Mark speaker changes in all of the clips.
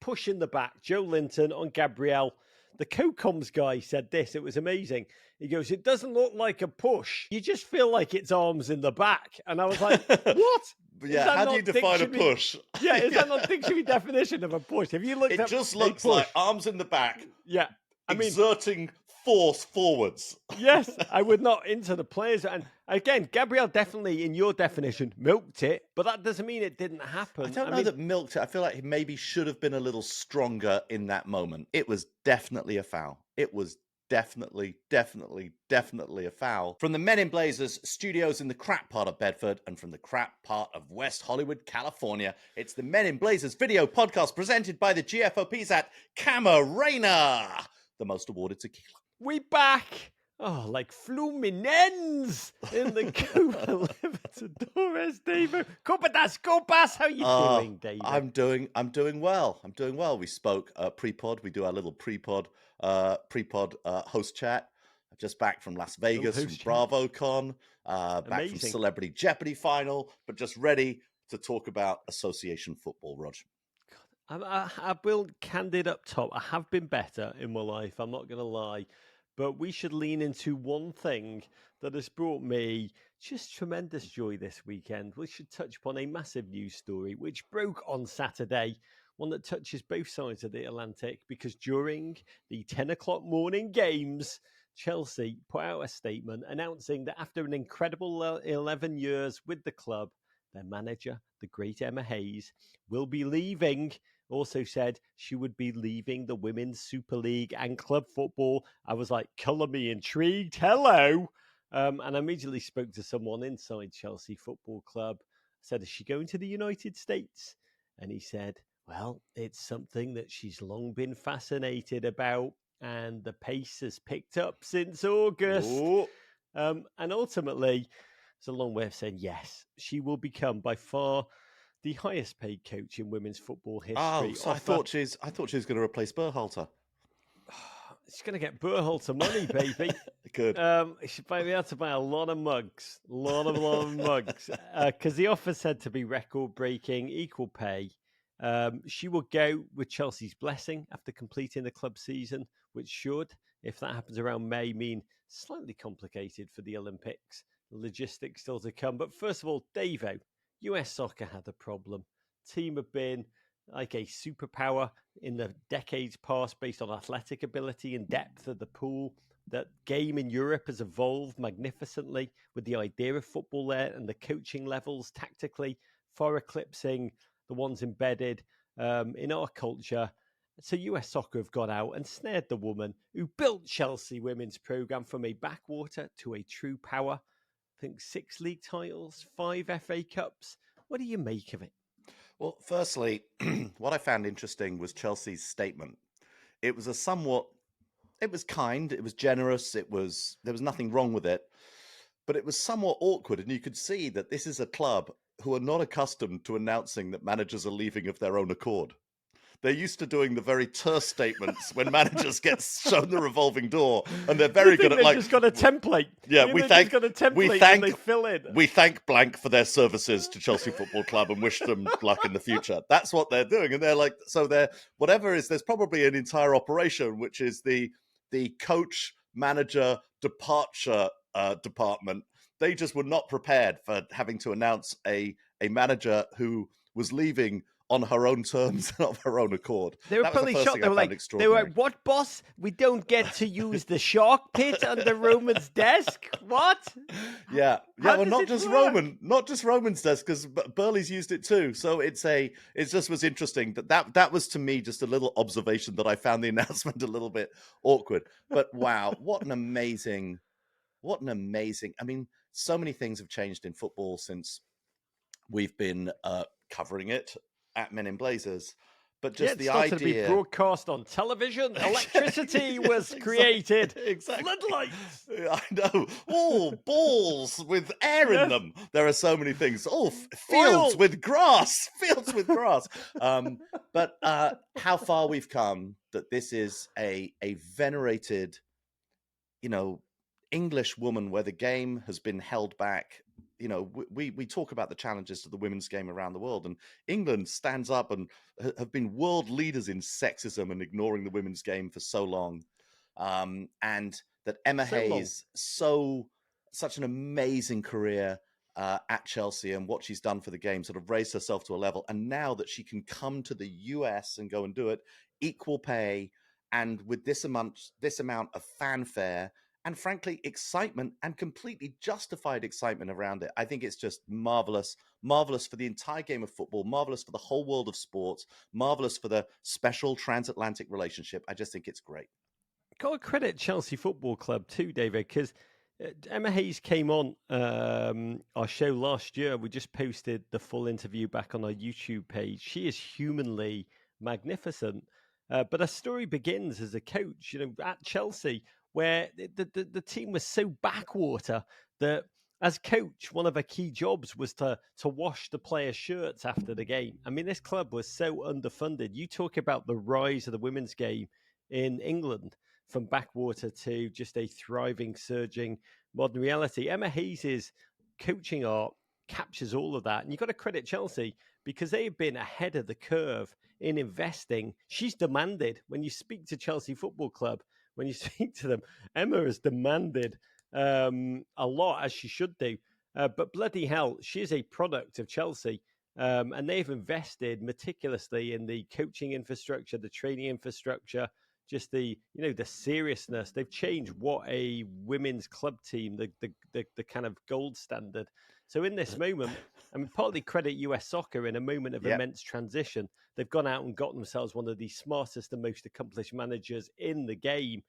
Speaker 1: push in the back. Joe Linton on Gabriel. The co-coms guy said this. It was amazing. He goes, it doesn't look like a push. You just feel like it's arms in the back. And I was like, what?
Speaker 2: Yeah, how do you define a push?
Speaker 1: Yeah, is that not dictionary definition of a push? Have you looked
Speaker 2: It
Speaker 1: up
Speaker 2: just looks like arms in the back.
Speaker 1: Yeah.
Speaker 2: Exerting force forwards.
Speaker 1: Yes, I would not into the players. And again, Gabriel definitely, in your definition, milked it, but that doesn't mean it didn't happen.
Speaker 2: I don't know that milked it. I feel like he maybe should have been a little stronger in that moment. It was definitely a foul. It was definitely a foul. From the Men in Blazers studios in the crap part of Bedford and from the crap part of West Hollywood, California, it's the Men in Blazers video podcast presented by the GFOPs at Camarena, the most awarded tequila.
Speaker 1: We back. Oh, like Fluminense in the Copa Libertadores, David. Copas. How you doing, David?
Speaker 2: I'm doing well. We spoke pre-pod. We do our little pre-pod host chat. Just back from Las Vegas, from BravoCon, back from Celebrity Jeopardy final, but just ready to talk about association football, Rog.
Speaker 1: I will candid up top. I have been better in my life. I'm not going to lie. But we should lean into one thing that has brought me just tremendous joy this weekend. We should touch upon a massive news story which broke on Saturday, one that touches both sides of the Atlantic, because during the 10 o'clock morning games, Chelsea put out a statement announcing that after an incredible 11 years with the club, their manager, the great Emma Hayes, will be leaving. Also said she would be leaving the Women's Super League and club football. I was like, colour me intrigued. Hello. And I immediately spoke to someone inside Chelsea Football Club. I said, is she going to the United States? And he said, well, it's something that she's long been fascinated about. And the pace has picked up since August. And ultimately, it's a long way of saying, yes, she will become by far the highest paid coach in women's football history.
Speaker 2: Oh, so I thought she was going to replace Berhalter.
Speaker 1: She's going to get Berhalter money, baby.
Speaker 2: Good.
Speaker 1: She'll be able to buy a lot of mugs, a lot of mugs, because the offer said to be record-breaking, equal pay. She will go with Chelsea's blessing after completing the club season, which should, if that happens around May, mean slightly complicated for the Olympics. Logistics still to come. But first of all, Davo, US soccer had a problem. Team have been like a superpower in the decades past based on athletic ability and depth of the pool. That game in Europe has evolved magnificently with the idea of football there and the coaching levels tactically far eclipsing the ones embedded in our culture. So US soccer have got out and snared the woman who built Chelsea women's programme from a backwater to a true power. I think 6 league titles, 5 FA Cups. What do you make of it?
Speaker 2: Well, firstly, what I found interesting was Chelsea's statement. It was it was kind, it was generous, there was nothing wrong with it, but it was somewhat awkward. And you could see that this is a club who are not accustomed to announcing that managers are leaving of their own accord. They're used to doing the very terse statements when managers get shown the revolving door, and they're very good at
Speaker 1: like. Just got a template.
Speaker 2: Yeah, we thank
Speaker 1: they fill in.
Speaker 2: We thank blank for their services to Chelsea Football Club and wish them luck in the future. That's what they're doing, and they're like, so they're whatever is. There's probably an entire operation which is the coach manager departure department. They just were not prepared for having to announce a manager who was leaving on her own terms and of her own accord.
Speaker 1: They were probably shocked. They were like, what, boss? We don't get to use the shark pit under Roman's desk? What?
Speaker 2: Yeah. Well, not just Roman's desk, because Burley's used it too. So it just was interesting that was to me just a little observation that I found the announcement a little bit awkward. But wow, what an amazing, I mean, so many things have changed in football since we've been covering it at Men in Blazers, but just the idea
Speaker 1: to be broadcast on television, electricity was created.
Speaker 2: Exactly.
Speaker 1: Floodlights.
Speaker 2: I know. Oh, balls with air in them. There are so many things. Oh, fields with grass. But how far we've come that this is a venerated, English woman where the game has been held back we talk about the challenges to the women's game around the world, and England stands up and have been world leaders in sexism and ignoring the women's game for so long. And that Emma Hayes, such an amazing career at Chelsea, and what she's done for the game, sort of raised herself to a level. And now that she can come to the US and go and do it, equal pay, and with this amount of fanfare, and frankly, excitement, and completely justified excitement around it. I think it's just marvelous. Marvelous for the entire game of football, marvelous for the whole world of sports, marvelous for the special transatlantic relationship. I just think it's great.
Speaker 1: Got to credit Chelsea Football Club too, David, because Emma Hayes came on our show last year. We just posted the full interview back on our YouTube page. She is humanly magnificent. But her story begins as a coach, at Chelsea, where the team was so backwater that as coach, one of her key jobs was to wash the players' shirts after the game. I mean, this club was so underfunded. You talk about the rise of the women's game in England from backwater to just a thriving, surging modern reality. Emma Hayes' coaching art captures all of that. And you've got to credit Chelsea because they've been ahead of the curve in investing. She's demanded, when you speak to Chelsea Football Club, when you speak to them, Emma has demanded a lot, as she should do. But bloody hell, she is a product of Chelsea. And they've invested meticulously in the coaching infrastructure, the training infrastructure, just the seriousness. They've changed what a women's club team, the kind of gold standard. So in this moment, I mean, partly credit US Soccer in a moment of immense transition. They've gone out and got themselves one of the smartest and most accomplished managers in the game.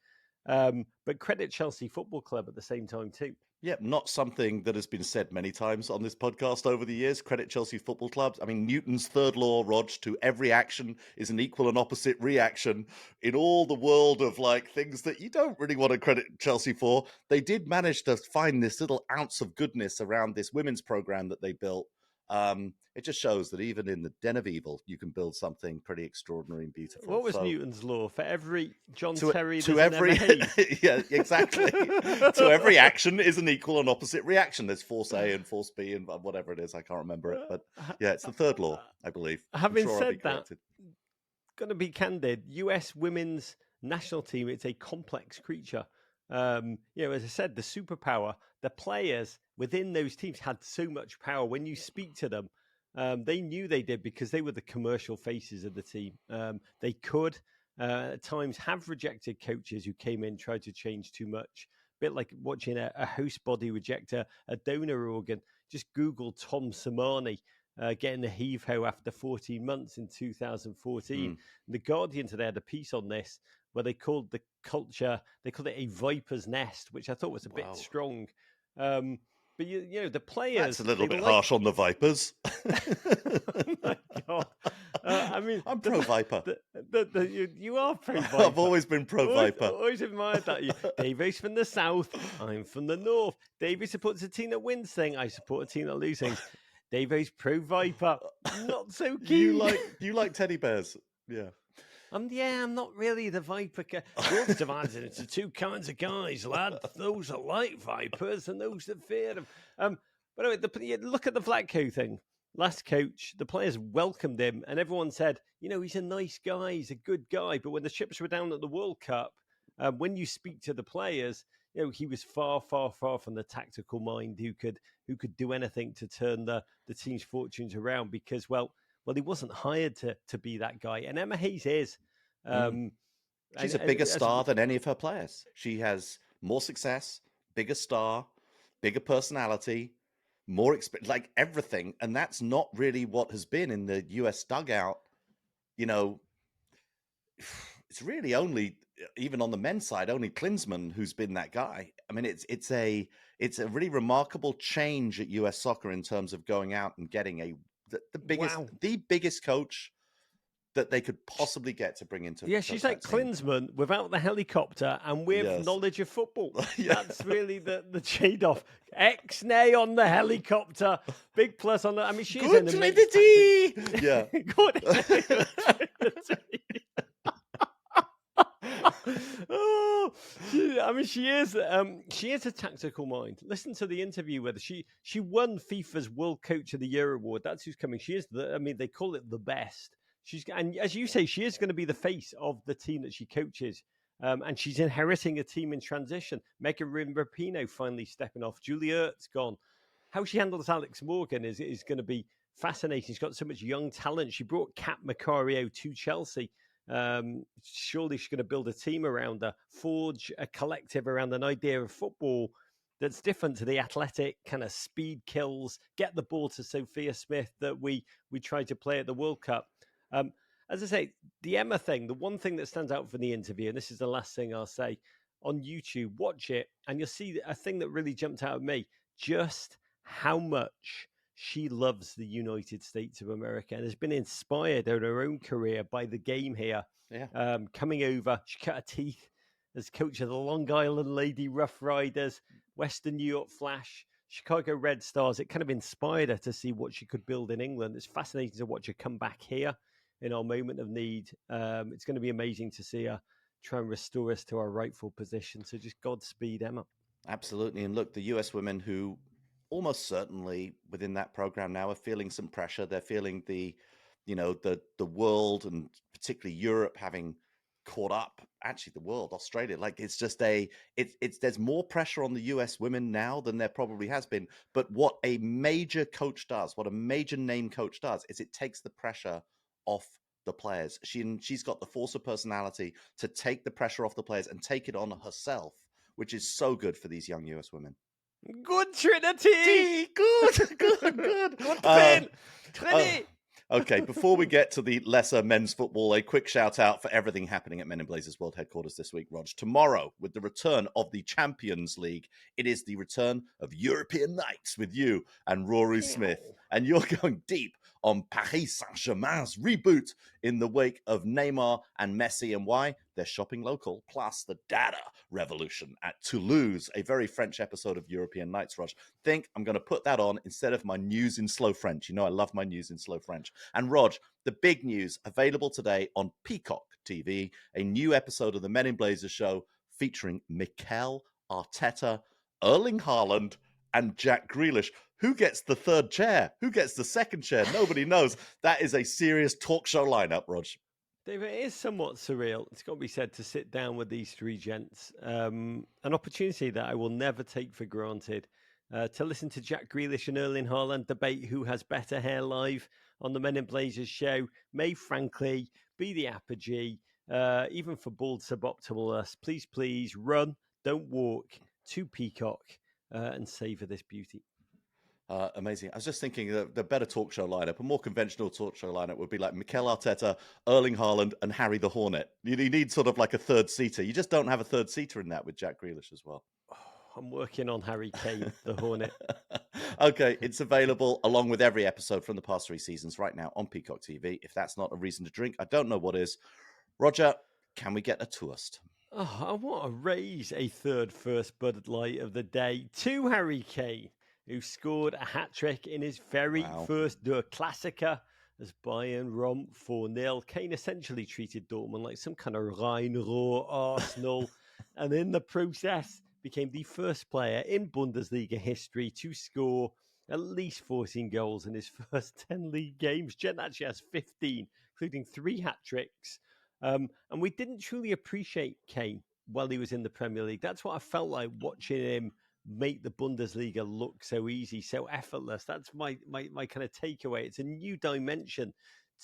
Speaker 1: But credit Chelsea Football Club at the same time too.
Speaker 2: Yeah, not something that has been said many times on this podcast over the years. Credit Chelsea Football Clubs. I mean, Newton's third law, Rog, to every action is an equal and opposite reaction. In all the world of things that you don't really want to credit Chelsea for, they did manage to find this little ounce of goodness around this women's program that they built. It just shows that even in the den of evil, you can build something pretty extraordinary and beautiful.
Speaker 1: What was Newton's law? For every John Terry,
Speaker 2: to every yeah, exactly. To every action is an equal and opposite reaction. There's force A and force B and whatever it is. I can't remember it, but yeah, it's the third law, I believe.
Speaker 1: Having said that, going to be candid, US women's national team, it's a complex creature. As I said, the superpower, the players within those teams had so much power. When you speak to them, they knew they did because they were the commercial faces of the team. They could at times have rejected coaches who came in, tried to change too much. A bit like watching a host body reject a donor organ. Just Google Tom Samani getting the heave-ho after 14 months in 2014. The Guardian today had a piece on this where they called the culture, they called it a viper's nest, which I thought was a bit strong. But the players.
Speaker 2: That's a little bit harsh on the Vipers.
Speaker 1: Oh my God. I mean,
Speaker 2: I'm pro Viper.
Speaker 1: You are pro Viper.
Speaker 2: I've always been pro Viper.
Speaker 1: Always admired that. Davies from the south. I'm from the north. Davies supports a team that wins thing. I support a team that loses. Davies pro Viper. Not so keen.
Speaker 2: You like teddy bears? Yeah.
Speaker 1: I'm not really the Viper. World's divided into two kinds of guys, lad. Those that like Vipers and those that fear them. But anyway, look at the Vlatko thing. Last coach, the players welcomed him, and everyone said, he's a nice guy, he's a good guy. But when the chips were down at the World Cup, when you speak to the players, he was far, far, far from the tactical mind who could do anything to turn the team's fortunes around because, well, he wasn't hired to be that guy. And Emma Hayes is.
Speaker 2: She's a bigger star than any of her players. She has more success, bigger star, bigger personality, more experience, like everything. And that's not really what has been in the US dugout. It's really only, even on the men's side, only Klinsmann who's been that guy. I mean, it's a really remarkable change at US Soccer in terms of going out and getting the biggest coach that they could possibly get to bring into.
Speaker 1: Yeah, she's like Klinsmann without the helicopter and with knowledge of football. That's really the trade-off. X-nay on the helicopter, big plus on the. I mean, she's
Speaker 2: good Trinity. Yeah,
Speaker 1: good Trinity. I mean, she is a tactical mind. Listen to the interview with her. She won FIFA's World Coach of the Year award. That's who's coming. She is they call it the best. And as you say, she is going to be the face of the team that she coaches. And she's inheriting a team in transition. Megan Rapinoe finally stepping off. Julia Ert's gone. How she handles Alex Morgan is going to be fascinating. She's got so much young talent. She brought Kat Macario to Chelsea. Surely she's going to build a team around her, forge a collective around an idea of football that's different to the athletic kind of speed kills, get the ball to Sophia Smith that we tried to play at the World Cup. As I say, the Emma thing, the one thing that stands out from the interview, and this is the last thing I'll say, on YouTube, watch it, and you'll see a thing that really jumped out at me, just how much she loves the United States of America and has been inspired in her own career by the game here.
Speaker 2: Yeah.
Speaker 1: Coming over, she cut her teeth as coach of the Long Island Lady Rough Riders, Western New York Flash, Chicago Red Stars. It kind of inspired her to see what she could build in England. It's fascinating to watch her come back here in our moment of need. It's going to be amazing to see her try and restore us to our rightful position. So just Godspeed, Emma.
Speaker 2: Absolutely. And look, the US women who almost certainly within that program now are feeling some pressure. They're feeling the world and particularly Europe having caught up. Actually, the world, Australia, like it's just there's more pressure on the US women now than there probably has been. But what a major coach does, what a major name coach does, is it takes the pressure off the players. She's got the force of personality to take the pressure off the players and take it on herself, which is so good for these young US women.
Speaker 1: Good Trinity!
Speaker 2: Good.
Speaker 1: Good pen! Trinity!
Speaker 2: Okay, before we get to the lesser men's football, a quick shout out for everything happening at Men in Blazers World Headquarters this week, Rog. Tomorrow, with the return of the Champions League, it is the return of European Nights with you and Rory Smith. And you're going deep on Paris Saint-Germain's reboot in the wake of Neymar and Messi and why they're shopping local, plus the data revolution at Toulouse, a very French episode of European Nights, Rog. Think I'm going to put that on instead of my news in slow French. You know I love my news in slow French. And Rog, the big news available today on Peacock TV, a new episode of the Men in Blazers show featuring Mikel Arteta, Erling Haaland, and Jack Grealish. Who gets the third chair? Who gets the second chair? Nobody knows. That is a serious talk show lineup, Rog.
Speaker 1: Dave, it is somewhat surreal, it's got to be said, to sit down with these three gents. An opportunity that I will never take for granted. To listen to Jack Grealish and Erling Haaland debate who has better hair live on the Men in Blazers show may frankly be the apogee, even for bald suboptimalists. Please run, don't walk to Peacock and savour this beauty.
Speaker 2: Amazing. I was just thinking the better talk show lineup, a more conventional talk show lineup would be like Mikel Arteta, Erling Haaland, and Harry the Hornet. You need sort of like a third seater. You just don't have a third seater in that with Jack Grealish as well.
Speaker 1: Oh, I'm working on Harry Kane, the Hornet.
Speaker 2: Okay, it's available along with every episode from the past 3 seasons right now on Peacock TV. If that's not a reason to drink, I don't know what is. Roger, can we get a toast?
Speaker 1: Oh, I want to raise a third first Bud Light of the day to Harry Kane, who scored a hat-trick in his very first Der Klassiker as Bayern romped 4-0. Kane essentially treated Dortmund like some kind of Rhine-Ruhr Arsenal, and in the process became the first player in Bundesliga history to score at least 14 goals in his first 10 league games. Jen actually has 15, including 3 hat-tricks. And we didn't truly appreciate Kane while he was in the Premier League. That's what I felt like watching him make the Bundesliga look so easy, so effortless. That's my kind of takeaway. It's a new dimension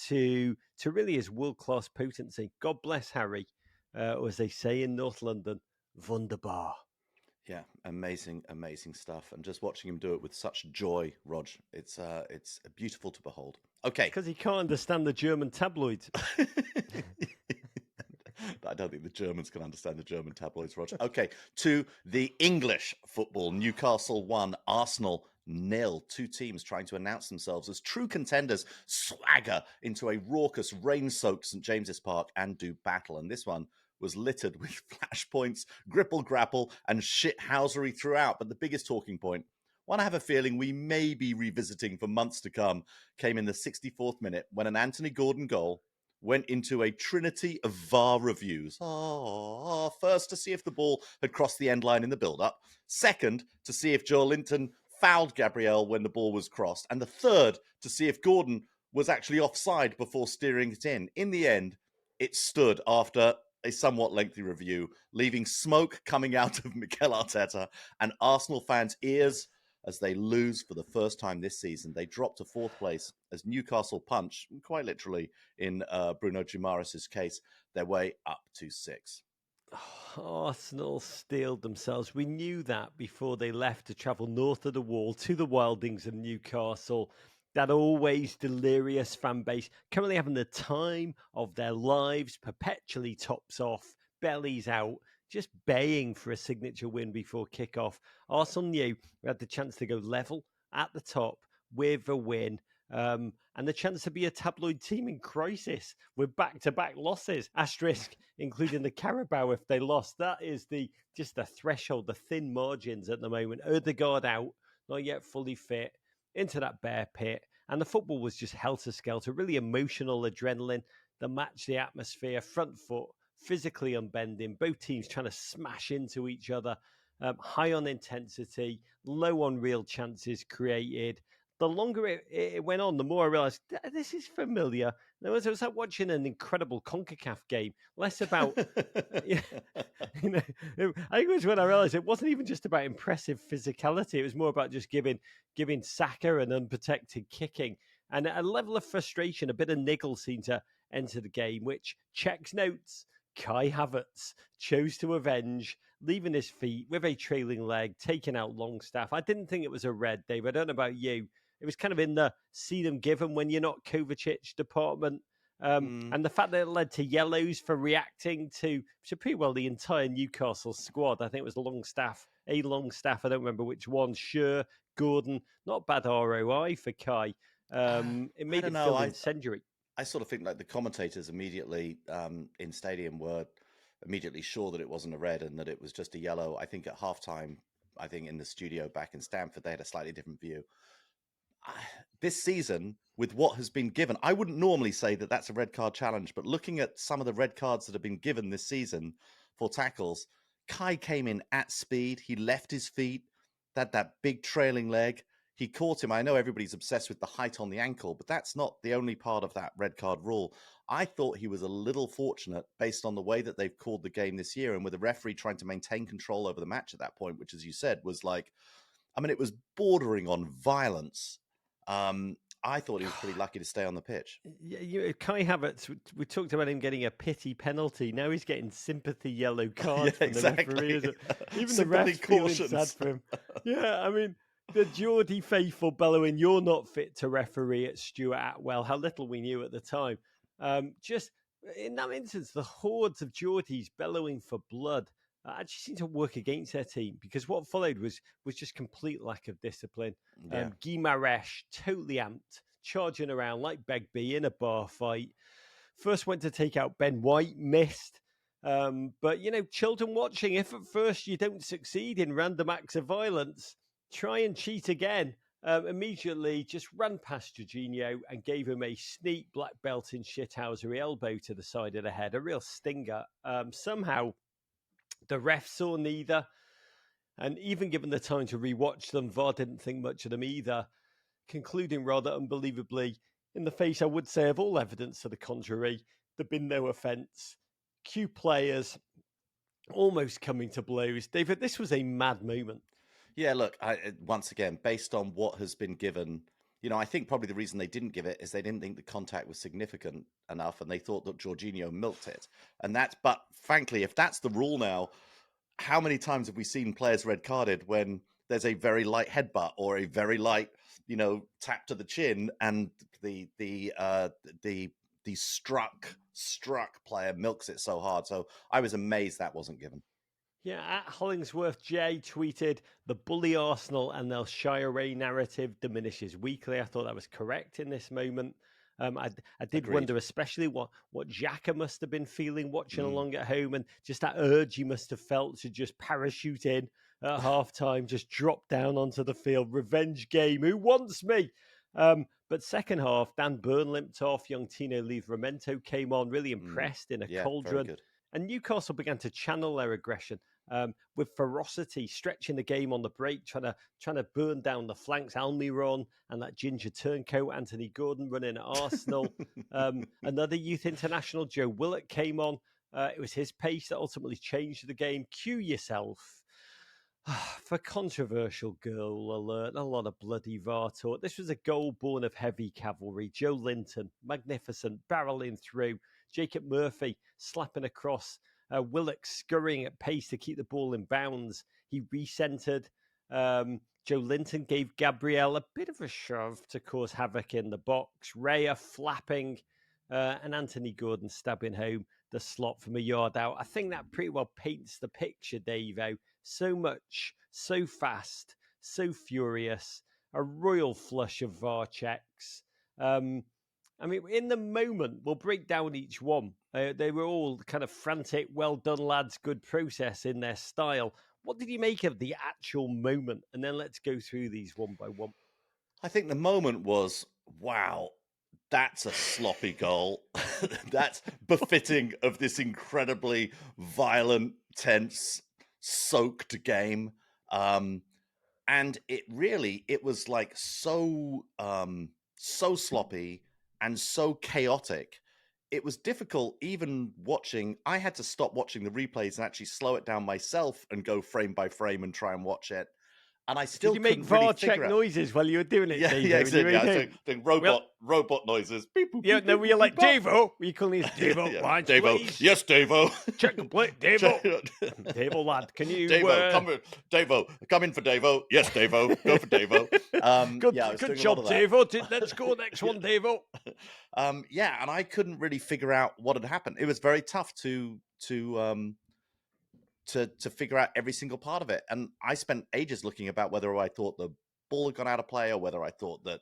Speaker 1: to really his world-class potency. God bless Harry, or as they say in North London, wunderbar.
Speaker 2: Yeah, amazing stuff. And just watching him do it with such joy, Rog, it's beautiful to behold. Okay.
Speaker 1: Because he can't understand the German tabloids.
Speaker 2: I don't think the Germans can understand the German tabloids, Roger. Okay, to the English football. Newcastle 1, Arsenal 0. 2 teams trying to announce themselves as true contenders swagger into a raucous, rain-soaked St James's Park and do battle. And this one was littered with flashpoints, grapple, and shithousery throughout. But the biggest talking point, one I have a feeling we may be revisiting for months to come, came in the 64th minute when an Anthony Gordon goal went into a trinity of VAR reviews. First, to see if the ball had crossed the end line in the build-up. Second, to see if Joe Linton fouled Gabriel when the ball was crossed. And the third, to see if Gordon was actually offside before steering it in. In the end, it stood after a somewhat lengthy review, leaving smoke coming out of Mikel Arteta and Arsenal fans' ears as they lose for the first time this season. They drop to fourth place as Newcastle punch, quite literally in Bruno Guimaraes' case, their way up to 6.
Speaker 1: Arsenal steeled themselves. We knew that before they left to travel north of the wall to the Wildings of Newcastle. That always delirious fan base, currently having the time of their lives, perpetually tops off, bellies out, just baying for a signature win before kickoff. Arsenal knew we had the chance to go level at the top with a win. And the chance to be a tabloid team in crisis with back-to-back losses, asterisk, including the Carabao if they lost. That is just the threshold, the thin margins at the moment. Odegaard out, not yet fully fit, into that bear pit. And the football was just helter-skelter, really emotional adrenaline, the match, the atmosphere, front foot, physically unbending, both teams trying to smash into each other, high on intensity, low on real chances created. The longer it went on, the more I realised this is familiar. It was like watching an incredible CONCACAF game, less about, I think it was when I realised it wasn't even just about impressive physicality. It was more about just giving Saka an unprotected kicking. And a level of frustration, a bit of niggle seemed to enter the game, which checks notes. Kai Havertz chose to avenge, leaving his feet with a trailing leg, taking out Longstaff. I didn't think it was a red, Dave. I don't know about you. It was kind of in the see them given when you're not Kovacic department. And the fact that it led to yellows for reacting to pretty well the entire Newcastle squad. I think it was Longstaff, I don't remember which one. Sure, Gordon, not bad ROI for Kai. It made it feel incendiary.
Speaker 2: I sort of think like the commentators immediately in stadium were immediately sure that it wasn't a red and that it was just a yellow. I think at halftime, I think in the studio back in Stamford, they had a slightly different view. This season, with what has been given, I wouldn't normally say that that's a red card challenge, but looking at some of the red cards that have been given this season for tackles, Kai came in at speed. He left his feet, had that big trailing leg. He caught him. I know everybody's obsessed with the height on the ankle, but that's not the only part of that red card rule. I thought he was a little fortunate based on the way that they've called the game this year and with the referee trying to maintain control over the match at that point, which, as you said, was like, it was bordering on violence. I thought he was pretty lucky to stay on the pitch.
Speaker 1: Yeah, Kai Havertz, we talked about him getting a pity penalty. Now he's getting sympathy yellow cards from the referee. Even the ref's feeling sad for him. Yeah, the Geordie faithful bellowing, "You're not fit to referee" at Stuart Atwell. How little we knew at the time. Just in that instance, the hordes of Geordies bellowing for blood actually seemed to work against their team because what followed was just complete lack of discipline.
Speaker 2: Yeah.
Speaker 1: Guimaraes totally amped, charging around like Begbie in a bar fight. First went to take out Ben White, missed. But, children watching, if at first you don't succeed in random acts of violence, try and cheat again. Immediately just ran past Jorginho and gave him a sneak black belt in shithousery elbow to the side of the head, a real stinger. Somehow the ref saw neither, and even given the time to rewatch them, VAR didn't think much of them either, concluding rather unbelievably, in the face, I would say, of all evidence to the contrary, there'd been no offence. Cue players almost coming to blows. David, this was a mad moment.
Speaker 2: Yeah, look, once again, based on what has been given, I think probably the reason they didn't give it is they didn't think the contact was significant enough and they thought that Jorginho milked it. But frankly, if that's the rule now, how many times have we seen players red carded when there's a very light headbutt or a very light, tap to the chin and the struck player milks it so hard. So I was amazed that wasn't given.
Speaker 1: Yeah, at Hollingsworth J tweeted, "The bully Arsenal and they'll shy away narrative diminishes weekly." I thought that was correct in this moment. I did wonder especially what Xhaka must have been feeling watching along at home and just that urge he must have felt to just parachute in at halftime, just drop down onto the field. Revenge game. Who wants me? But second half, Dan Burn limped off. Young Tino Livramento came on, really impressed in a
Speaker 2: Yeah, very
Speaker 1: cauldron.
Speaker 2: good.
Speaker 1: And Newcastle began to channel their aggression with ferocity, stretching the game on the break, trying to burn down the flanks. Almiron and that ginger turncoat, Anthony Gordon, running at Arsenal. Another youth international, Joe Willock, came on. It was his pace that ultimately changed the game. Cue yourself for controversial goal alert, a lot of bloody VAR talk. This was a goal born of heavy cavalry. Joe Linton, magnificent, barreling through. Jacob Murphy slapping across. Willock scurrying at pace to keep the ball in bounds. He recentered. Joe Linton gave Gabriel a bit of a shove to cause havoc in the box. Raya flapping and Anthony Gordon stabbing home the slot from a yard out. I think that pretty well paints the picture, Davo. So much, so fast, so furious, a royal flush of VAR checks. I mean, in the moment, we'll break down each one. They were all kind of frantic, well done, lads, good process in their style. What did you make of the actual moment? And then let's go through these one by one.
Speaker 2: I think the moment was, wow, that's a sloppy goal. That's befitting of this incredibly violent, tense, soaked game. And it was like so sloppy and so chaotic. It was difficult even watching. I had to stop watching the replays and actually slow it down myself and go frame by frame and try and watch it. And I still
Speaker 1: Did you make
Speaker 2: couldn't
Speaker 1: VAR
Speaker 2: really
Speaker 1: check
Speaker 2: figure out.
Speaker 1: noises while you were doing it,
Speaker 2: Yeah,
Speaker 1: Dave?
Speaker 2: yeah, exactly.
Speaker 1: Yeah,
Speaker 2: Yeah, doing robot noises. Beep, boop,
Speaker 1: yeah,
Speaker 2: beep,
Speaker 1: no,
Speaker 2: beep,
Speaker 1: you're
Speaker 2: boop,
Speaker 1: like,
Speaker 2: beep, bop.
Speaker 1: Davo. You call me Davo.
Speaker 2: Yeah,
Speaker 1: Lines,
Speaker 2: Davo.
Speaker 1: please.
Speaker 2: Yes, Davo.
Speaker 1: Check complete. Davo. Davo, lad. Can you...
Speaker 2: Davo, come in for Davo. Yes, Davo. Go for Davo. Yeah, I was
Speaker 1: good
Speaker 2: doing
Speaker 1: job,
Speaker 2: a lot of that.
Speaker 1: Davo. Let's go next one, Davo.
Speaker 2: Yeah, and I couldn't really figure out what had happened. It was very tough to figure out every single part of it. And I spent ages looking about whether I thought the ball had gone out of play or whether I thought that,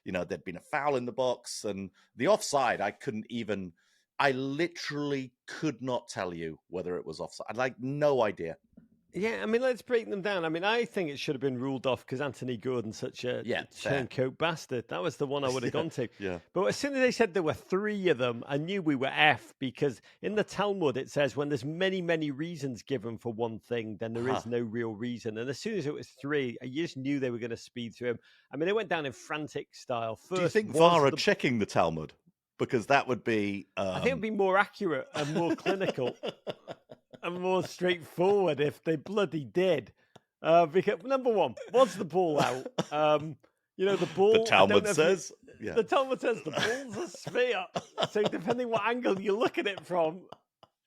Speaker 2: there'd been a foul in the box. And the offside, I literally could not tell you whether it was offside. I'd like no idea.
Speaker 1: Yeah, I mean, let's break them down. I mean, I think it should have been ruled off because Anthony Gordon's such a turncoat bastard. That was the one I would have gone to.
Speaker 2: Yeah.
Speaker 1: But as soon as they said there were three of them, I knew we were F, because in the Talmud it says when there's many, many reasons given for one thing, then there is no real reason. And as soon as it was three, you just knew they were going to speed through him. I mean, they went down in frantic style. First,
Speaker 2: do you think VAR are checking the Talmud? Because that would be...
Speaker 1: I think it would be more accurate and more clinical. And more straightforward if they bloody did. Because number one, was the ball out? The ball.
Speaker 2: The Talmud says.
Speaker 1: The Talmud says the ball's a sphere. So depending what angle you look at it from,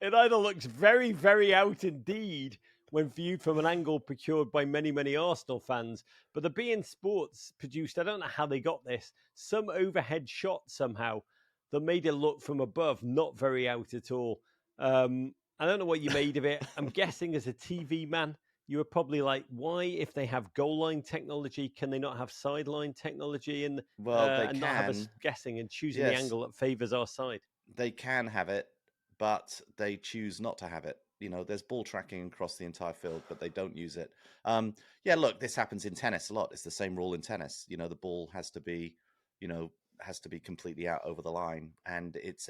Speaker 1: it either looks very, very out indeed when viewed from an angle procured by many, many Arsenal fans. But the beIN Sports produced, I don't know how they got this, some overhead shot somehow that made it look from above not very out at all. I don't know what you made of it. I'm guessing as a TV man, you were probably like, why, if they have goal line technology, can they not have sideline technology and not have us guessing and choosing the angle that favours our side?
Speaker 2: They can have it, but they choose not to have it. There's ball tracking across the entire field, but they don't use it. Look, this happens in tennis a lot. It's the same rule in tennis. The ball has to be completely out over the line, and it's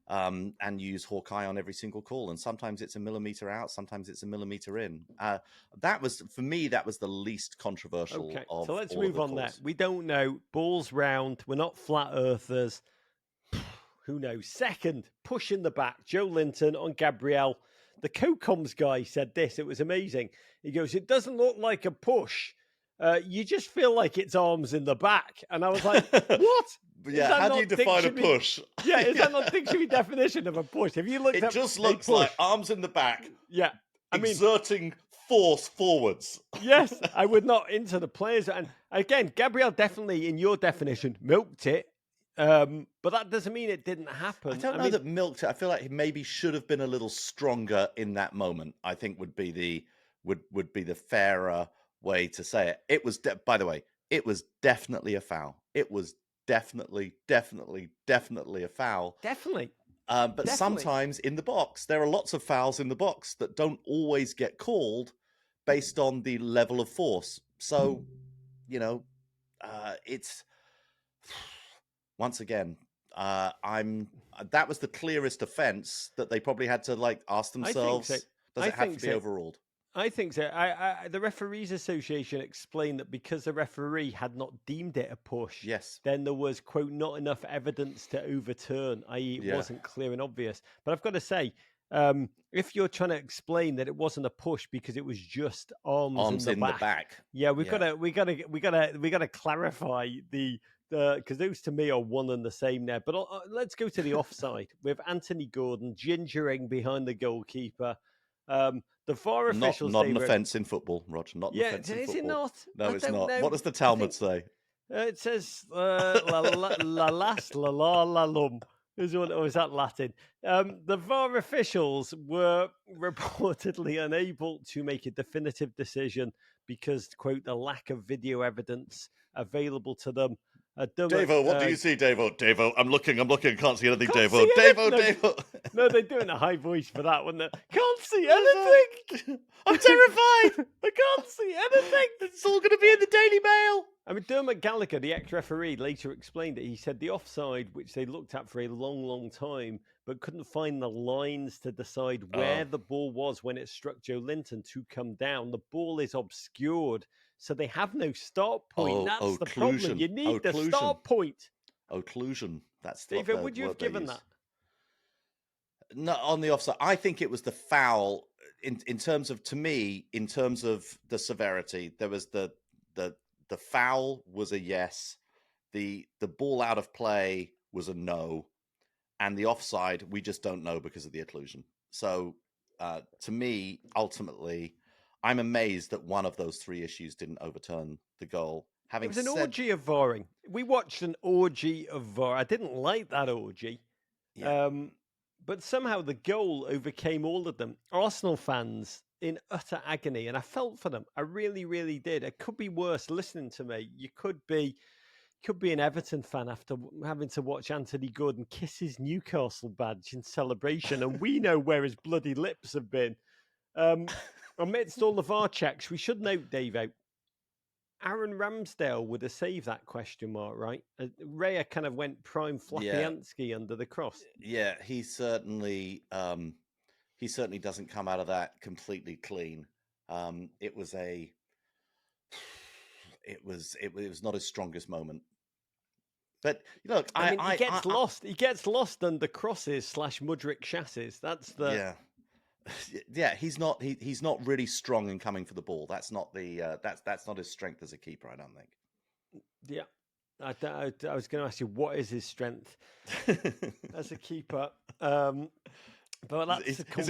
Speaker 2: and use Hawkeye on every single call. And sometimes it's a millimeter out, sometimes it's a millimeter in. That was the least controversial.
Speaker 1: Okay,
Speaker 2: of
Speaker 1: so let's
Speaker 2: all
Speaker 1: move
Speaker 2: of the
Speaker 1: on
Speaker 2: calls.
Speaker 1: there. We don't know. Ball's round. We're not flat earthers. Who knows? Second, push in the back. Joe Linton on Gabriel. The co-coms guy said this. It was amazing. He goes, it doesn't look like a push. You just feel like it's arms in the back. And I was like, what?
Speaker 2: Yeah, how do you define a push?
Speaker 1: Is that not dictionary definition of a push? If you look,
Speaker 2: it just looks like arms in the back.
Speaker 1: Yeah,
Speaker 2: exerting force forwards.
Speaker 1: Yes, I would not into the players. And again, Gabriel definitely, in your definition, milked it. But that doesn't mean it didn't happen.
Speaker 2: I don't know that milked it. I feel like he maybe should have been a little stronger in that moment. I think would be the fairer way to say it. It was, by the way, it was definitely a foul. It was definitely a foul.
Speaker 1: Definitely.
Speaker 2: But sometimes in the box, there are lots of fouls in the box that don't always get called based on the level of force. So, it's once again, that was the clearest offence that they probably had to ask
Speaker 1: I think
Speaker 2: themselves.
Speaker 1: so.
Speaker 2: Does it have to be overruled?
Speaker 1: I think so. The Referees Association explained that because the referee had not deemed it a push,
Speaker 2: Yes.
Speaker 1: then there was, quote, not enough evidence to overturn, i.e. it wasn't clear and obvious. But I've got to say, if you're trying to explain that it wasn't a push because it was just arms in the back, yeah, we got to clarify because those to me are one and the same there. But let's go to the offside with Anthony Gordon gingering behind the goalkeeper. The VAR officials,
Speaker 2: not an offence in football, Roger. Not an offence in football.
Speaker 1: Is it not?
Speaker 2: No, it's not.
Speaker 1: Know.
Speaker 2: What does the Talmud say?
Speaker 1: It says la las la la la lum. Or is that Latin? The VAR officials were reportedly unable to make a definitive decision because, quote, the lack of video evidence available to them.
Speaker 2: Davo, what do you see, Davo? Davo, I'm looking, can't see anything,
Speaker 1: Can't
Speaker 2: Davo.
Speaker 1: see
Speaker 2: Davo,
Speaker 1: anything.
Speaker 2: Davo.
Speaker 1: No, they're doing a high voice for that, wouldn't they? Can't see anything.
Speaker 2: I'm terrified.
Speaker 1: I can't see anything.
Speaker 2: It's all going to be in the Daily Mail.
Speaker 1: I mean, Dermot Gallagher, the ex-referee, later explained it. He said the offside, which they looked at for a long, long time, but couldn't find the lines to decide where the ball was when it struck Joe Linton to come down. The ball is obscured, so they have no start point. That's the problem. You need the start point.
Speaker 2: Occlusion. That's
Speaker 1: David, would you have given that?
Speaker 2: No, on the offside. I think it was the foul. In terms of, to me, in terms of the severity, there was the foul was a yes, the ball out of play was a no, and the offside we just don't know because of the occlusion. So to me, ultimately, I'm amazed that one of those three issues didn't overturn the goal.
Speaker 1: It was an orgy of VARing. We watched an orgy of VAR. I didn't like that orgy. Yeah. But somehow the goal overcame all of them. Arsenal fans in utter agony, and I felt for them. I really, really did. It could be worse. Listening to me, you could be an Everton fan after having to watch Anthony Gordon kiss his Newcastle badge in celebration, and we know where his bloody lips have been. Amidst all the VAR checks, we should note, Davo, Aaron Ramsdale would have saved that question mark, right? Raya kind of went prime Flapiansky under the cross.
Speaker 2: Yeah, he certainly doesn't come out of that completely clean. It was not his strongest moment. But look,
Speaker 1: he gets lost. He gets lost under crosses / Mudryk chassis. That's the
Speaker 2: yeah. He's not really strong in coming for the ball. That's not that's not his strength as a keeper, I don't think.
Speaker 1: Yeah, I was going to ask you, what is his strength as a keeper? But that's
Speaker 2: he's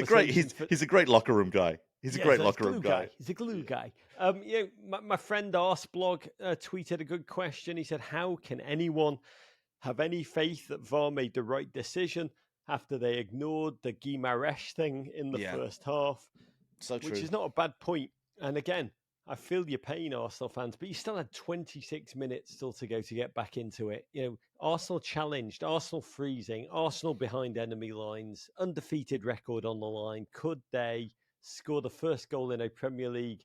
Speaker 2: a great locker room guy. He's a great locker room guy.
Speaker 1: He's a glue guy. My friend Arsblog tweeted a good question. He said, "How can anyone have any faith that VAR made the right decision after they ignored the Guimaraes thing in the first half?"
Speaker 2: So true.
Speaker 1: Which is not a bad point. And again, I feel your pain, Arsenal fans, but you still had 26 minutes still to go to get back into it. Arsenal challenged, Arsenal freezing, Arsenal behind enemy lines, undefeated record on the line. Could they score the first goal in a Premier League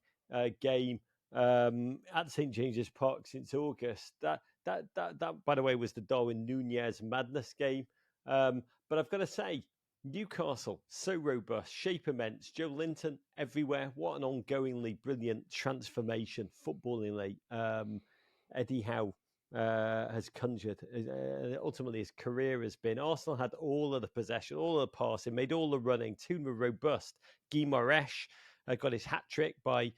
Speaker 1: game at St James's Park since August? That, by the way, was the Darwin Núñez madness game. But I've got to say, Newcastle, so robust, shape immense. Joe Linton everywhere. What an ongoingly brilliant transformation footballingly. Eddie Howe has conjured. Ultimately, his career has been. Arsenal had all of the possession, all of the passing, made all the running. Team were robust. Guimaraes got his hat trick by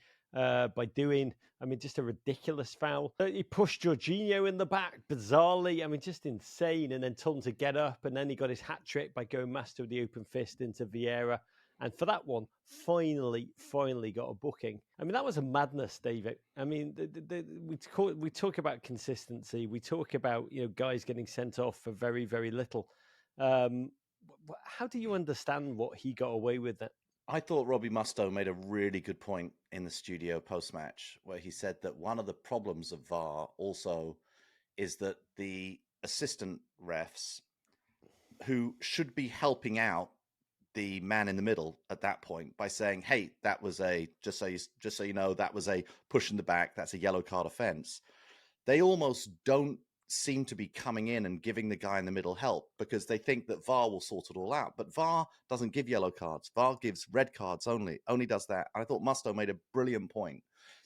Speaker 1: doing, just a ridiculous foul. He pushed Jorginho in the back, bizarrely. Just insane. And then told him to get up. And then he got his hat trick by going master of the open fist into Vieira. And for that one, finally got a booking. That was a madness, David. We talk about consistency. We talk about, guys getting sent off for very, very little. How do you understand what he got away with that?
Speaker 2: I thought Robbie Mustoe made a really good point in the studio post-match, where he said that one of the problems of VAR also is that the assistant refs, who should be helping out the man in the middle at that point by saying, "Hey, that was just so you know, that was a push in the back. That's a yellow card offence." They almost don't seem to be coming in and giving the guy in the middle help because they think that VAR will sort it all out. But VAR doesn't give yellow cards. VAR gives red cards only does that. And I thought Musto made a brilliant point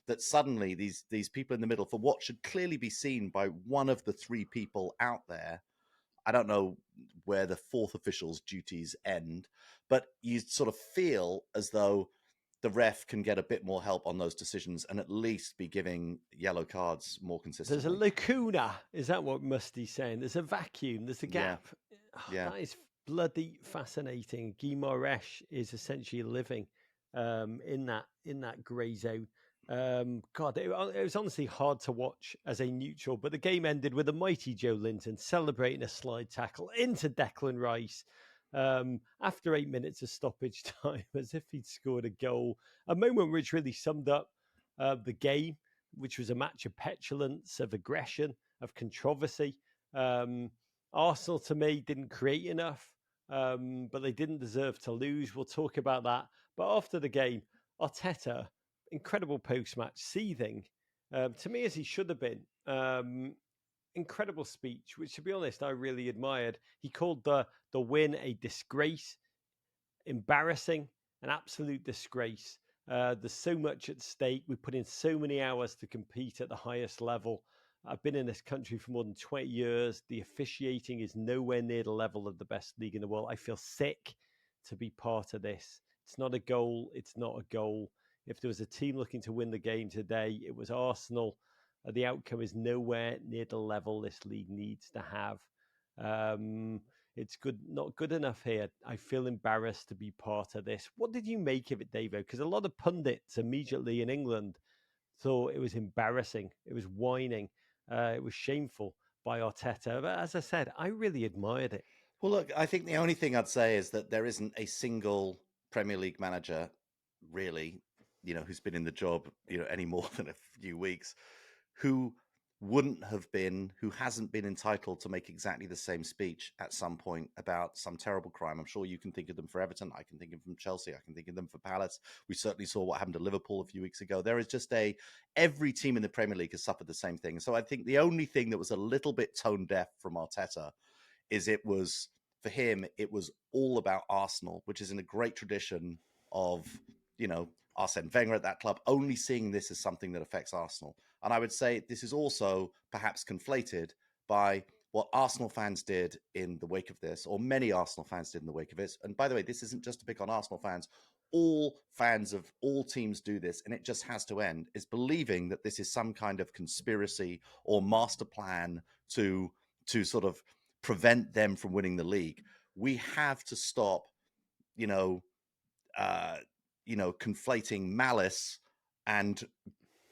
Speaker 2: that suddenly these people in the middle, for what should clearly be seen by one of the three people out there, I don't know where the fourth official's duties end, but you sort of feel as though the ref can get a bit more help on those decisions and at least be giving yellow cards more consistently.
Speaker 1: There's a lacuna. Is that what Musty's saying? There's a vacuum. There's a gap.
Speaker 2: Yeah.
Speaker 1: That is bloody fascinating. Guimaraes is essentially living in that grey zone. God, it was honestly hard to watch as a neutral, but the game ended with a mighty Joe Linton celebrating a slide tackle into Declan Rice after 8 minutes of stoppage time, as if he'd scored a goal. A moment which really summed up the game, which was a match of petulance, of aggression, of controversy. Arsenal, to me, didn't create enough, but they didn't deserve to lose. We'll talk about that. But after the game, Arteta, incredible post-match, seething, to me, as he should have been. Incredible speech, which, to be honest, I really admired. He called the win a disgrace, embarrassing, an absolute disgrace. There's so much at stake. We put in so many hours to compete at the highest level. I've been in this country for more than 20 years. The officiating is nowhere near the level of the best league in the world. I feel sick to be part of this. It's not a goal. It's not a goal. If there was a team looking to win the game today, it was Arsenal. The outcome is nowhere near the level this league needs to have. It's not good enough here. I feel embarrassed to be part of this. What did you make of it, Davo? Because a lot of pundits immediately in England thought it was embarrassing. It was whining. It was shameful by Arteta. But as I said, I really admired it.
Speaker 2: Well, look, I think the only thing I'd say is that there isn't a single Premier League manager, really, who's been in the job, any more than a few weeks, who hasn't been entitled to make exactly the same speech at some point about some terrible crime. I'm sure you can think of them for Everton. I can think of them from Chelsea. I can think of them for Palace. We certainly saw what happened to Liverpool a few weeks ago. There is just every team in the Premier League has suffered the same thing. So I think the only thing that was a little bit tone deaf from Arteta is for him, it was all about Arsenal, which is in a great tradition of, Arsene Wenger at that club, only seeing this as something that affects Arsenal. And I would say this is also perhaps conflated by what Arsenal fans did in the wake of this, or many Arsenal fans did in the wake of this. And by the way, this isn't just to pick on Arsenal fans. All fans of all teams do this, and it just has to end, is believing that this is some kind of conspiracy or master plan to sort of prevent them from winning the league. We have to stop, conflating malice and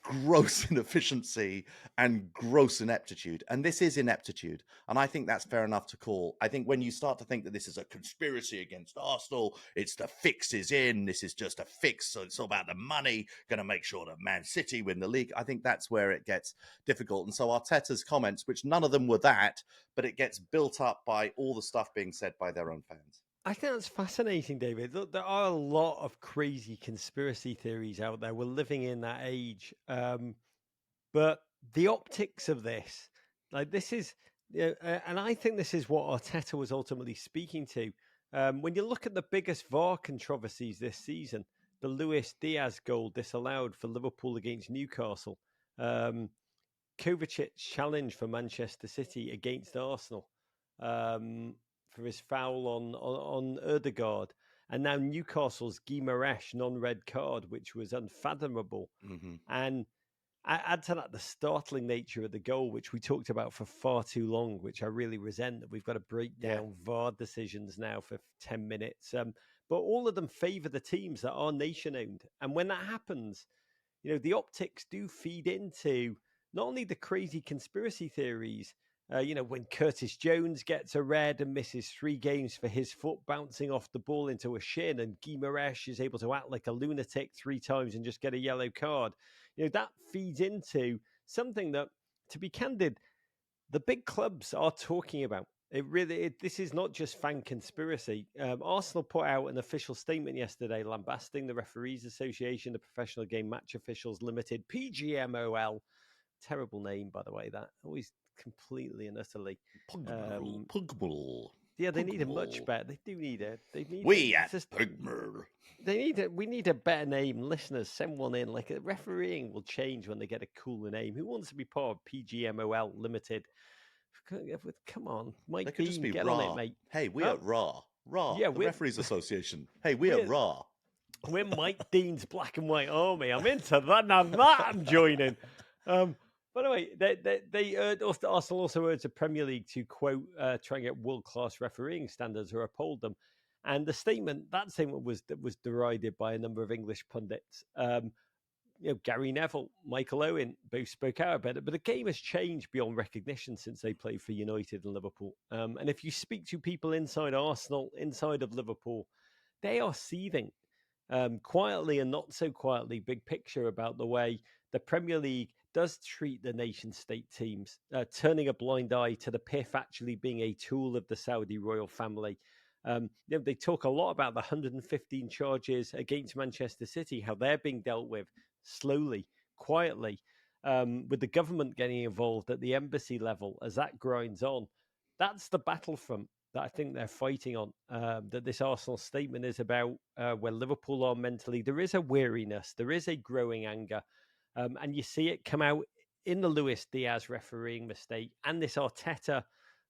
Speaker 2: gross inefficiency and gross ineptitude. And this is ineptitude. And I think that's fair enough to call. I think when you start to think that this is a conspiracy against Arsenal, it's the fix is in, this is just a fix, so it's all about the money, going to make sure that Man City win the league, I think that's where it gets difficult. And so Arteta's comments, which none of them were that, but it gets built up by all the stuff being said by their own fans.
Speaker 1: I think that's fascinating, David. Look, there are a lot of crazy conspiracy theories out there. We're living in that age. But the optics of this, and I think this is what Arteta was ultimately speaking to. When you look at the biggest VAR controversies this season, the Luis Diaz goal disallowed for Liverpool against Newcastle, Kovacic's challenge for Manchester City against Arsenal, for his foul on Ødegaard, and now Newcastle's Guimaraes non-red card, which was unfathomable.
Speaker 2: Mm-hmm.
Speaker 1: And add to that the startling nature of the goal, which we talked about for far too long, which I really resent that we've got to break down VAR decisions now for 10 minutes. But all of them favour the teams that are nation-owned. And when that happens, the optics do feed into not only the crazy conspiracy theories, when Curtis Jones gets a red and misses 3 games for his foot bouncing off the ball into a shin, and Guimaraes is able to act like a lunatic 3 times and just get a yellow card. That feeds into something that, to be candid, the big clubs are talking about. This is not just fan conspiracy. Arsenal put out an official statement yesterday lambasting the Referees Association, the Professional Game Match Officials Limited, PGMOL. Terrible name, by the way, that always completely and utterly.
Speaker 2: Pugmore.
Speaker 1: Yeah, they need a much better. They do need a. They need.
Speaker 2: We at Pugmore.
Speaker 1: We need a better name. Listeners, send one in. Like, refereeing will change when they get a cooler name. Who wants to be part of PGMOL Limited? Come on, Mike
Speaker 2: They could just
Speaker 1: Dean,
Speaker 2: be
Speaker 1: get
Speaker 2: RA.
Speaker 1: on it, mate.
Speaker 2: Hey, we are RA.
Speaker 1: Yeah,
Speaker 2: the Referees Association. Hey, we are RA.
Speaker 1: We're Mike Dean's Black and White Army. I'm into that. Now that I'm joining. By the way, Arsenal also urged the Premier League to, quote, try and get world-class refereeing standards or uphold them. And that statement was derided by a number of English pundits. Gary Neville, Michael Owen both spoke out about it. But the game has changed beyond recognition since they played for United and Liverpool. And if you speak to people inside Arsenal, inside of Liverpool, they are seething. Quietly and not so quietly, big picture about the way the Premier League does treat the nation-state teams, turning a blind eye to the PIF actually being a tool of the Saudi royal family. They talk a lot about the 115 charges against Manchester City, how they're being dealt with slowly, quietly, with the government getting involved at the embassy level as that grinds on. That's the battlefront that I think they're fighting on, that this Arsenal statement is about, where Liverpool are mentally. There is a weariness, there is a growing anger, and you see it come out in the Luis Diaz refereeing mistake and this Arteta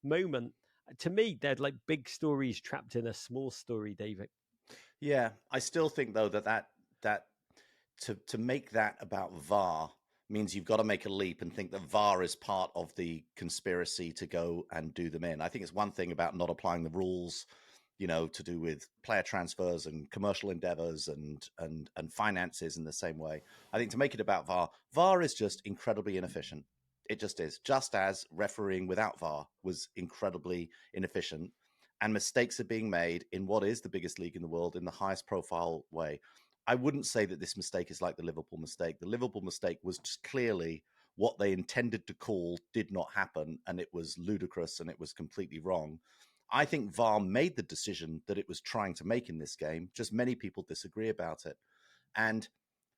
Speaker 1: moment. To me, they're like big stories trapped in a small story, David.
Speaker 2: Yeah, I still think though that to make that about VAR means you've got to make a leap and think that VAR is part of the conspiracy to go and do them in. I think it's one thing about not applying the rules, to do with player transfers and commercial endeavors and finances in the same way. I think to make it about VAR is just incredibly inefficient. It just is, just as refereeing without VAR was incredibly inefficient. And mistakes are being made in what is the biggest league in the world in the highest profile way. I wouldn't say that this mistake is like the Liverpool mistake. The Liverpool mistake was just clearly what they intended to call did not happen, and it was ludicrous and it was completely wrong. I think VAR made the decision that it was trying to make in this game. Just many people disagree about it. And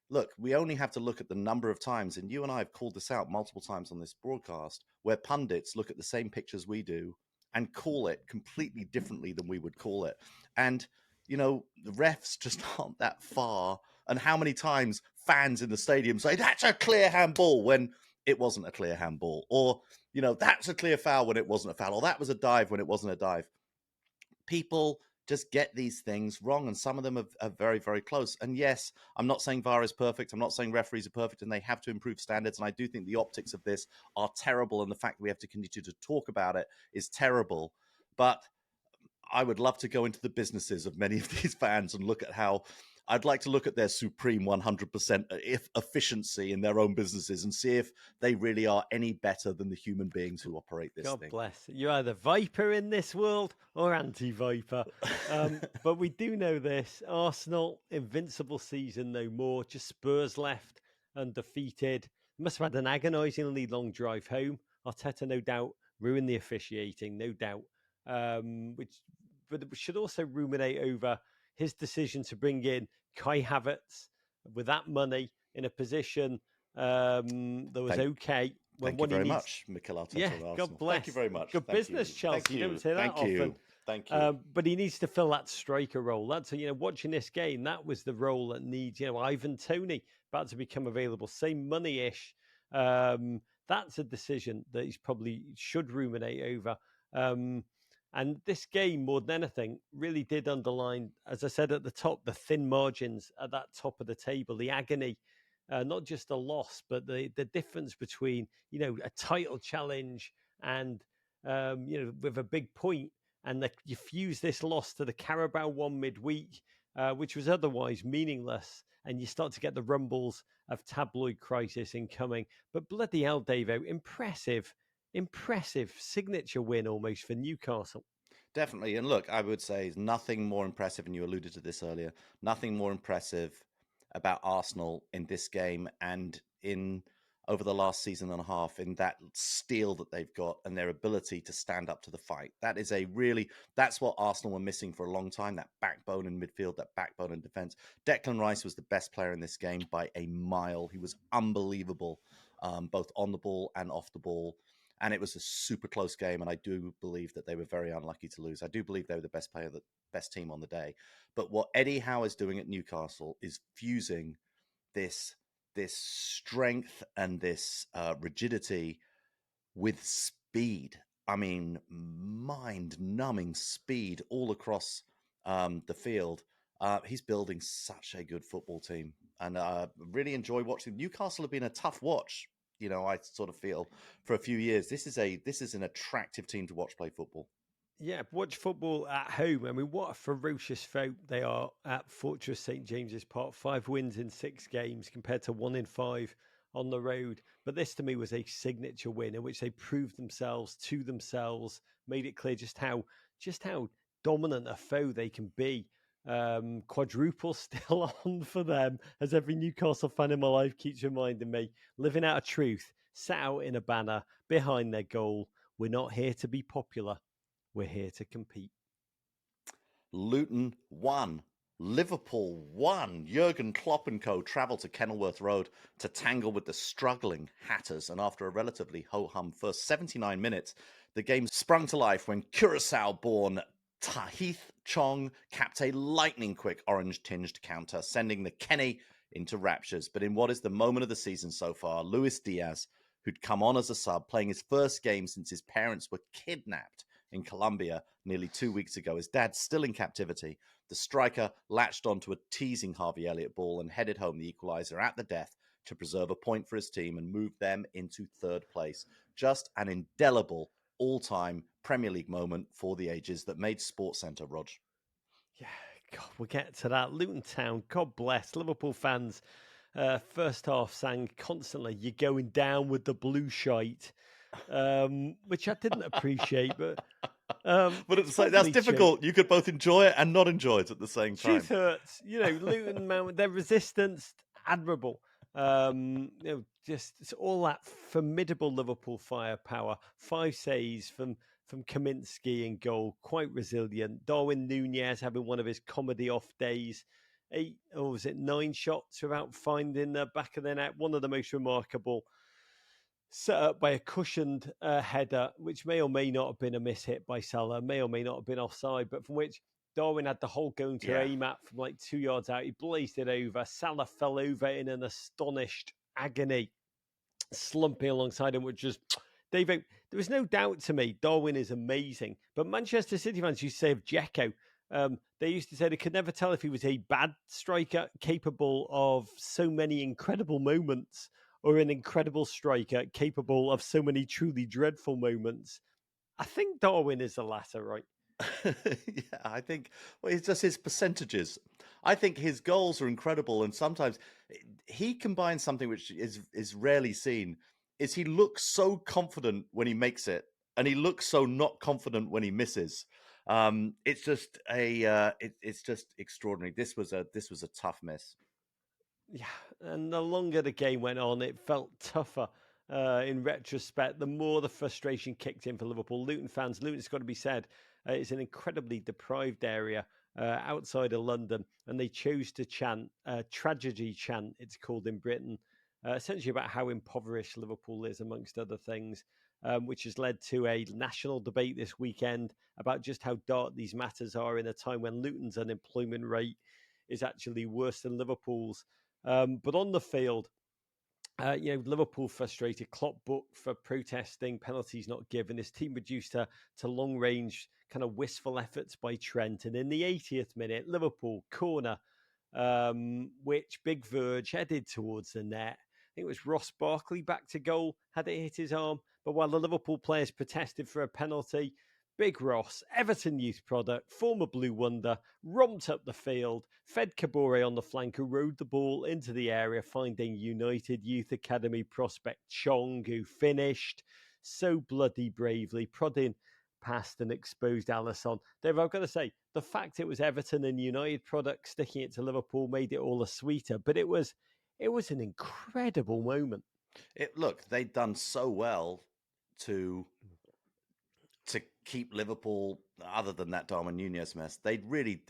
Speaker 2: look, we only have to look at the number of times, and you and I have called this out multiple times on this broadcast, where pundits look at the same pictures we do and call it completely differently than we would call it. And the refs just aren't that far. And how many times fans in the stadium say, that's a clear handball when it wasn't a clear handball. Or, that's a clear foul when it wasn't a foul. Or that was a dive when it wasn't a dive. People just get these things wrong. And some of them are very, very close. And yes, I'm not saying VAR is perfect. I'm not saying referees are perfect and they have to improve standards. And I do think the optics of this are terrible. And the fact that we have to continue to talk about it is terrible. But I would love to go into the businesses of many of these fans and look at how I'd like to look at their supreme 100% efficiency in their own businesses and see if they really are any better than the human beings who operate this thing.
Speaker 1: God bless. You're either Viper in this world or anti-Viper. But we do know this. Arsenal, invincible season, no more. Just Spurs left, undefeated. Must have had an agonisingly long drive home. Arteta, no doubt, ruined the officiating, no doubt. But we should also ruminate over his decision to bring in Kai Havertz with that money in a position that was okay.
Speaker 2: Thank you very much, Mikel Arteta.
Speaker 1: Yeah, God bless.
Speaker 2: Thank you very much.
Speaker 1: Good business, Chelsea. You don't say that often.
Speaker 2: Thank you.
Speaker 1: But he needs to fill that striker role. That's watching this game, that was the role that needs. Ivan Toney about to become available, same money-ish. That's a decision that he's probably should ruminate over. And this game, more than anything, really did underline, as I said at the top, the thin margins at that top of the table, the agony, not just the loss, but the difference between, a title challenge and, with a big point, and you fuse this loss to the Carabao one midweek, which was otherwise meaningless, and you start to get the rumbles of tabloid crisis incoming. But bloody hell, Davo, impressive signature win almost for Newcastle.
Speaker 2: Definitely. And look, I would say nothing more impressive, and you alluded to this earlier, nothing more impressive about Arsenal in this game and over the last season and a half, in that steel that they've got and their ability to stand up to the fight. That's what Arsenal were missing for a long time, that backbone in midfield, that backbone in defense. Declan Rice was the best player in this game by a mile. He was unbelievable, both on the ball and off the ball. and it was a super close game. And I do believe that they were very unlucky to lose. I do believe they were the best player, the best team on the day. But what Eddie Howe is doing at Newcastle is fusing this strength and this rigidity with speed. I mean, mind-numbing speed all across the field. He's building such a good football team, and really enjoy watching. Newcastle have been a tough watch. I sort of feel for a few years. This is an attractive team to watch play football.
Speaker 1: Yeah, watch football at home. I mean, what a ferocious foe they are at Fortress St James's Park. 5 wins in 6 games compared to 1 in 5 on the road. But this to me was a signature win in which they proved themselves to themselves, made it clear just how dominant a foe they can be. Quadruple still on for them, as every Newcastle fan in my life keeps reminding me. Living out a truth, sat out in a banner behind their goal. We're not here to be popular. We're here to compete.
Speaker 2: Luton won. Liverpool won. Jurgen Klopp and co. travelled to Kenilworth Road to tangle with the struggling Hatters. And after a relatively ho-hum first 79 minutes, the game sprung to life when Curacao-born Tahith Chong capped a lightning-quick orange-tinged counter, sending the Kenny into raptures. But in what is the moment of the season so far, Luis Diaz, who'd come on as a sub, playing his first game since his parents were kidnapped in Colombia nearly 2 weeks ago. His dad's still in captivity. The striker latched onto a teasing Harvey Elliott ball and headed home the equaliser at the death to preserve a point for his team and move them into third place. Just an indelible all-time Premier League moment for the ages that made SportsCentre, Rog.
Speaker 1: Yeah, God, we'll get to that. Luton Town, God bless. Liverpool fans, first half sang constantly, "You're going down with the blue shite," which I didn't appreciate, but
Speaker 2: that's difficult. You could both enjoy it and not enjoy it at the same time.
Speaker 1: Truth hurts. Luton, their resistance, admirable. Just it's all that formidable Liverpool firepower. 5 saves from Kaminsky in goal, quite resilient. Darwin Núñez having one of his comedy off days. 9 shots without finding the back of the net. One of the most remarkable, set up by a cushioned header, which may or may not have been a miss hit by Salah, may or may not have been offside, but from which Darwin had the whole going to aim at from like 2 yards out. He blazed it over. Salah fell over in an astonished agony, slumping alongside him, which was, Dave, there was no doubt to me, Darwin is amazing. But Manchester City fans used to say of Dzeko, they used to say they could never tell if he was a bad striker capable of so many incredible moments or an incredible striker capable of so many truly dreadful moments. I think Darwin is the latter, right?
Speaker 2: Yeah, I think it's just his percentages. I think his goals are incredible, and sometimes he combines something which is rarely seen. Is he looks so confident when he makes it, and he looks so not confident when he misses. It's just it's just extraordinary. This was a tough miss.
Speaker 1: Yeah, and the longer the game went on, it felt tougher. In retrospect, the more the frustration kicked in for Liverpool. Luton fans, Luton's got to be said, it's an incredibly deprived area outside of London, and they chose to chant, tragedy chant, it's called in Britain, essentially about how impoverished Liverpool is, amongst other things, which has led to a national debate this weekend about just how dark these matters are in a time when Luton's unemployment rate is actually worse than Liverpool's. But on the field, Liverpool frustrated. Klopp booked for protesting, penalties not given. His team reduced to long range, kind of wistful efforts by Trent. And in the 80th minute, Liverpool corner, which Big Verge headed towards the net. I think it was Ross Barkley back to goal, had it hit his arm. But while the Liverpool players protested for a penalty, Big Ross, Everton youth product, former Blue Wonder, romped up the field, fed Kabore on the flank, who rode the ball into the area, finding United Youth Academy prospect Chong, who finished so bloody bravely, prodding past and exposed Alisson. Dave, I've got to say, the fact it was Everton and United product sticking it to Liverpool made it all the sweeter, but it was an incredible moment.
Speaker 2: Look, they'd done so well to keep Liverpool, other than that Darwin Núñez mess, they'd really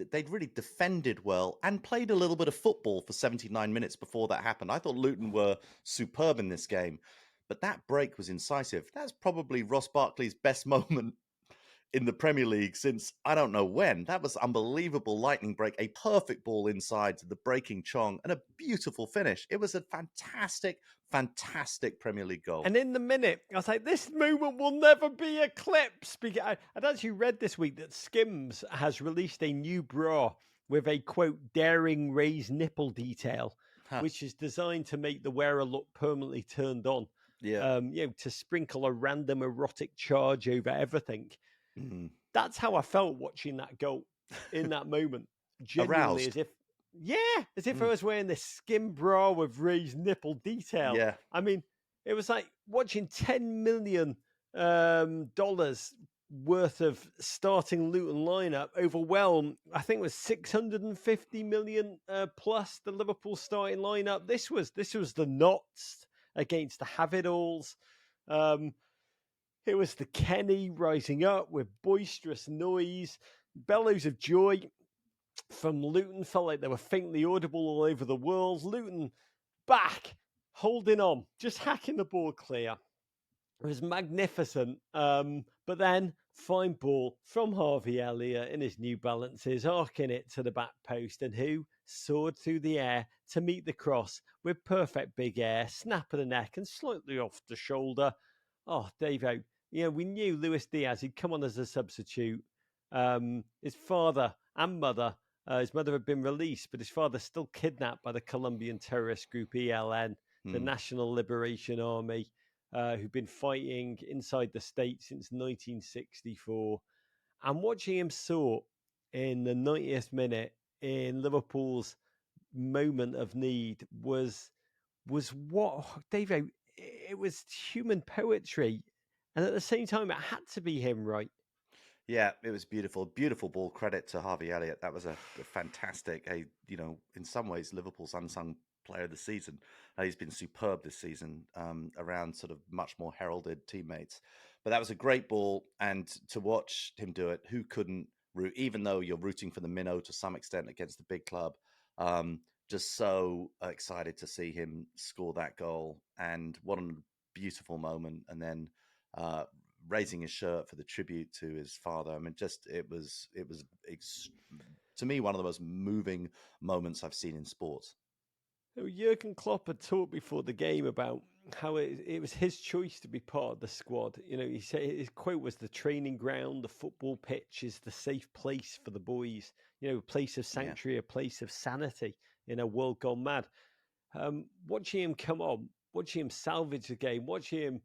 Speaker 2: defended well and played a little bit of football for 79 minutes before that happened. I thought Luton were superb in this game. But that break was incisive. That's probably Ross Barkley's best moment in the Premier League since I don't know when. That was unbelievable lightning break, a perfect ball inside to the breaking Chong, and a beautiful finish. It was a fantastic, fantastic Premier League goal.
Speaker 1: And in the minute, I was like, this moment will never be eclipsed. I'd actually read this week that Skims has released a new bra with a, quote, daring raised nipple detail, which is designed to make the wearer look permanently turned on.
Speaker 2: Yeah.
Speaker 1: To sprinkle a random erotic charge over everything.
Speaker 2: Mm.
Speaker 1: That's how I felt watching that goal in that moment. Genuinely,
Speaker 2: Aroused.
Speaker 1: as if I was wearing this skim bra with raised nipple detail.
Speaker 2: Yeah.
Speaker 1: I mean, it was like watching $10 million dollars worth of starting Luton lineup overwhelm. I think it was 650 million plus the Liverpool starting lineup. This was the Knots against the Have-It-Alls. It was the Kenny rising up with boisterous noise, bellows of joy from Luton. Felt like they were faintly audible all over the world. Luton back, holding on, just hacking the ball clear. It was magnificent. But then, fine ball from Harvey Elliott in his New Balances, arcing it to the back post, and who soared through the air to meet the cross with perfect big air, snap of the neck, and slightly off the shoulder. Oh, Davo, we knew Luis Diaz, he'd come on as a substitute. His father and mother, his mother had been released, but his father still kidnapped by the Colombian terrorist group ELN, the National Liberation Army, who've been fighting inside the state since 1964. And watching him soar in the 90th minute in Liverpool's moment of need was what, Davo, it was human poetry. And at the same time, it had to be him, right?
Speaker 2: Yeah, it was beautiful. Beautiful ball. Credit to Harvey Elliott. That was a fantastic, in some ways, Liverpool's unsung player of the season. He's been superb this season around sort of much more heralded teammates. But that was a great ball. And to watch him do it, who couldn't root, even though you're rooting for the minnow to some extent against the big club, just so excited to see him score that goal. And what a beautiful moment. And then raising his shirt for the tribute to his father. I mean, it was to me one of the most moving moments I've seen in sports.
Speaker 1: Jurgen Klopp had talked before the game about how it was his choice to be part of the squad. He said his quote was, "The training ground, the football pitch is the safe place for the boys. A place of sanctuary, a place of sanity in a world gone mad." Watching him come on, watching him salvage the game, watching him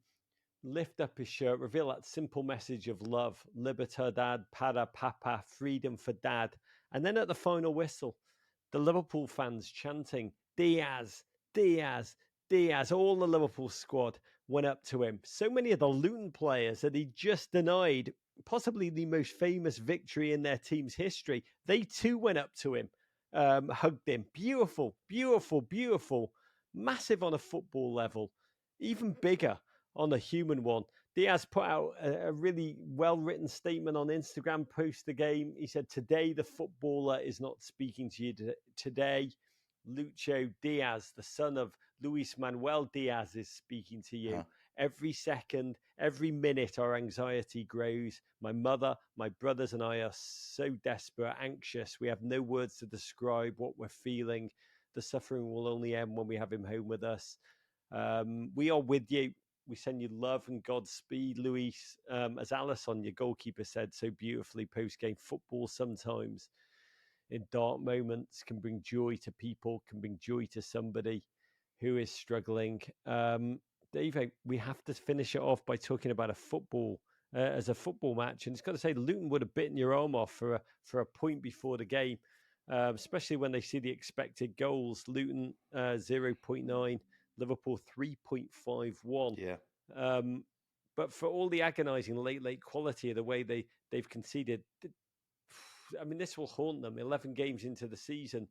Speaker 1: lift up his shirt, reveal that simple message of love, libertad, para papa, freedom for dad. And then at the final whistle, the Liverpool fans chanting, Diaz, Diaz, Diaz. All the Liverpool squad went up to him. So many of the Luton players that he just denied possibly the most famous victory in their team's history, they too went up to him, hugged him. Beautiful, beautiful, beautiful. Massive on a football level. Even bigger on a human one. Diaz put out a really well-written statement on Instagram post the game. He said, "Today the footballer is not speaking to you. Today, Lucho Diaz, the son of Luis Manuel Diaz, is speaking to you. Every second, every minute, our anxiety grows. My mother, my brothers and I are so desperate, anxious. We have no words to describe what we're feeling. The suffering will only end when we have him home with us. We are with you. We send you love and Godspeed, Luis." As Alisson, your goalkeeper, said so beautifully post-game, football sometimes in dark moments can bring joy to people, can bring joy to somebody who is struggling. Dave, we have to finish it off by talking about a football match, and it's got to say, Luton would have bitten your arm off for a point before the game, especially when they see the expected goals. Luton 0.9, Liverpool 3.51.
Speaker 2: Yeah.
Speaker 1: But for all the agonising late quality of the way they've conceded, I mean, this will haunt them. 11 games into the season,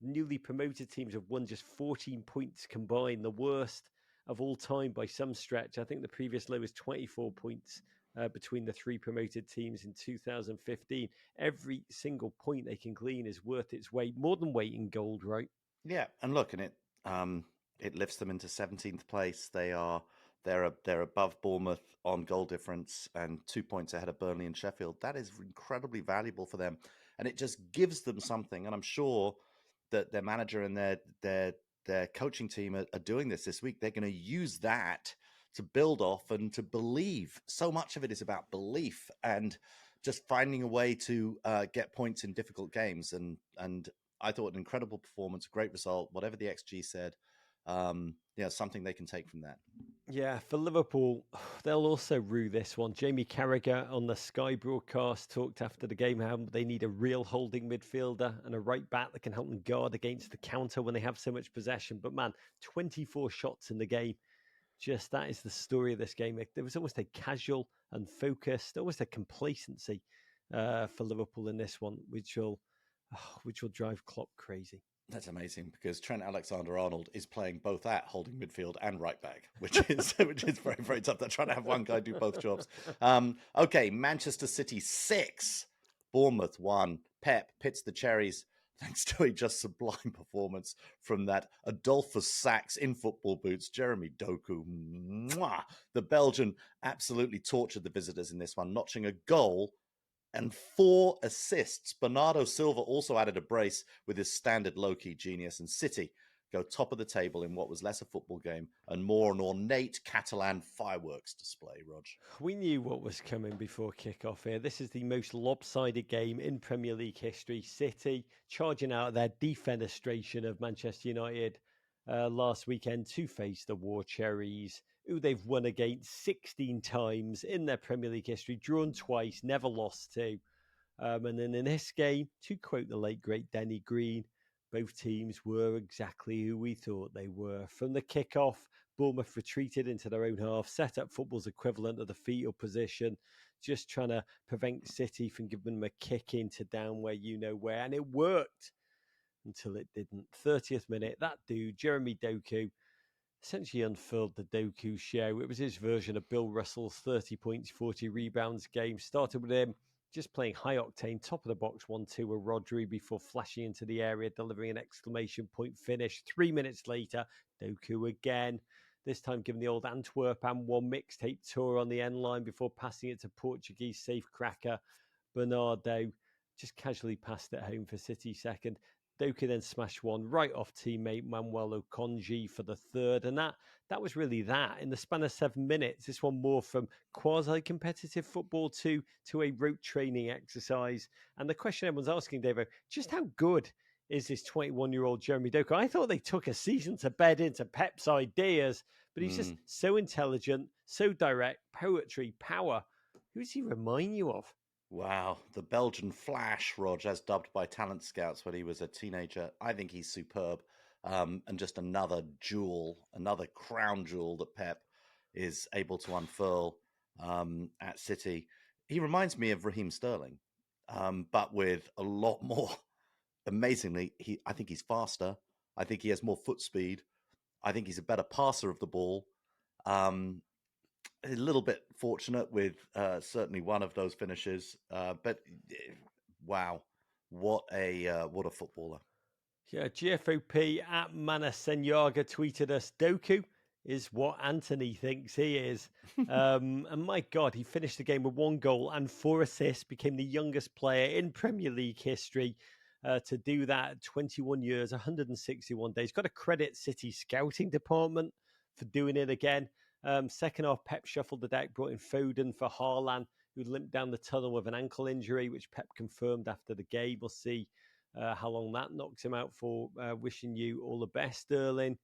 Speaker 1: newly promoted teams have won just 14 points combined, the worst of all time by some stretch. I think the previous low was 24 points between the three promoted teams in 2015. Every single point they can glean is worth its weight, more than weight in gold, right?
Speaker 2: Yeah, and look, and it lifts them into 17th place. They are They're above Bournemouth on goal difference and 2 points ahead of Burnley and Sheffield. That is incredibly valuable for them, and it just gives them something. And I'm sure that their manager and their coaching team are doing this week. They're going to use that to build off and to believe. So much of it is about belief and just finding a way to get points in difficult games. And I thought an incredible performance, great result, whatever the XG said. Something they can take from that.
Speaker 1: Yeah, for Liverpool, they'll also rue this one. Jamie Carragher on the Sky broadcast talked after the game how they need a real holding midfielder and a right back that can help them guard against the counter when they have so much possession. But man, 24 shots in the game. Just that is the story of this game. There was almost a casual and focused, almost a complacency for Liverpool in this one, which will drive Klopp crazy.
Speaker 2: That's amazing because Trent Alexander-Arnold is playing both at holding midfield and right back, which is very, very tough. They're trying to have one guy do both jobs. Okay, Manchester City 6, Bournemouth 1. Pep pits the cherries thanks to a just sublime performance from that Adolphus Sachs in football boots, Jeremy Doku. Mwah! The Belgian absolutely tortured the visitors in this one, notching a goal and 4 assists. Bernardo Silva also added a brace with his standard low-key genius, and City go top of the table in what was less a football game and more an ornate Catalan fireworks display, Rog.
Speaker 1: We knew what was coming before kick-off here. This is the most lopsided game in Premier League history. City charging out their defenestration of Manchester United last weekend to face the War Cherries, who they've won against 16 times in their Premier League history, drawn twice, never lost to. And then in this game, to quote the late, great Denny Green, both teams were exactly who we thought they were. From the kickoff, Bournemouth retreated into their own half, set up football's equivalent of the fetal position, just trying to prevent City from giving them a kick into down where you know where. And it worked until it didn't. 30th minute, that dude, Jeremy Doku, essentially unfurled the Doku show. It was his version of Bill Russell's 30 points, 40 rebounds game. Started with him just playing high octane, top of the box 1-2 with Rodri before flashing into the area, delivering an exclamation point finish. 3 minutes later, Doku again. This time giving the old Antwerp and one mixtape tour on the end line before passing it to Portuguese safe cracker Bernardo. Just casually passed it home for City second. Doku then smashed one right off teammate Manuel Okonji for the third. And that was really that. In the span of 7 minutes, this one more from quasi-competitive football to a rote training exercise. And the question everyone's asking, Davo, just how good is this 21-year-old Jeremy Doku? I thought they took a season to bed into Pep's ideas, but he's just so intelligent, so direct, poetry, power. Who does he remind you of?
Speaker 2: Wow, the Belgian Flash, Rog, as dubbed by talent scouts when he was a teenager. I think he's superb. And just another jewel, another crown jewel that Pep is able to unfurl at City. He reminds me of Raheem Sterling, but with a lot more. Amazingly, I think he's faster. I think he has more foot speed. I think he's a better passer of the ball. A little bit fortunate with certainly one of those finishes, but wow, what a footballer!
Speaker 1: Yeah, GFOP at Mana Senyaga tweeted us, Doku is what Anthony thinks he is. And my God, he finished the game with 1 goal and 4 assists, became the youngest player in Premier League history to do that at 21 years, 161 days. Got to credit City scouting department for doing it again. Second half, Pep shuffled the deck, brought in Foden for Haaland, who limped down the tunnel with an ankle injury, which Pep confirmed after the game. We'll see how long that knocks him out for. Wishing you all the best, Sterling.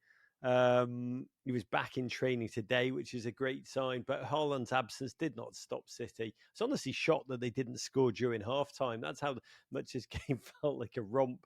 Speaker 1: He was back in training today, which is a great sign, but Haaland's absence did not stop City. It's honestly shocked that they didn't score during halftime. That's how much this game felt like a romp.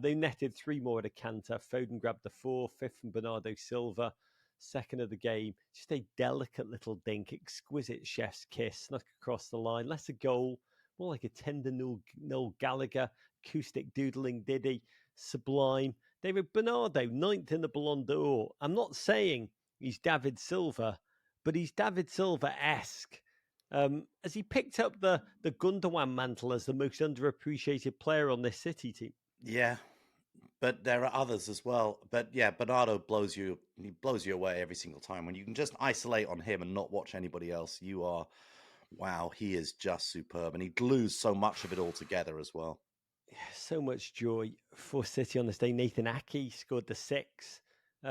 Speaker 1: They netted 3 more at a canter. Foden grabbed the 4th, 5th from Bernardo Silva. Second of the game, just a delicate little dink, exquisite chef's kiss, snuck across the line. Less a goal, more like a tender Noel Gallagher, acoustic doodling ditty, sublime. David Bernardo, 9th in the Ballon d'Or. I'm not saying he's David Silva, but he's David Silva-esque. Has he picked up the Gundogan mantle as the most underappreciated player on this City team?
Speaker 2: Yeah, But there are others as well. But yeah, Bernardo blows you. He blows you away every single time. When you can just isolate on him and not watch anybody else, you are, wow, he is just superb, and he glues so much of it all together as well.
Speaker 1: So much joy for City on this day. Nathan Ake scored the six,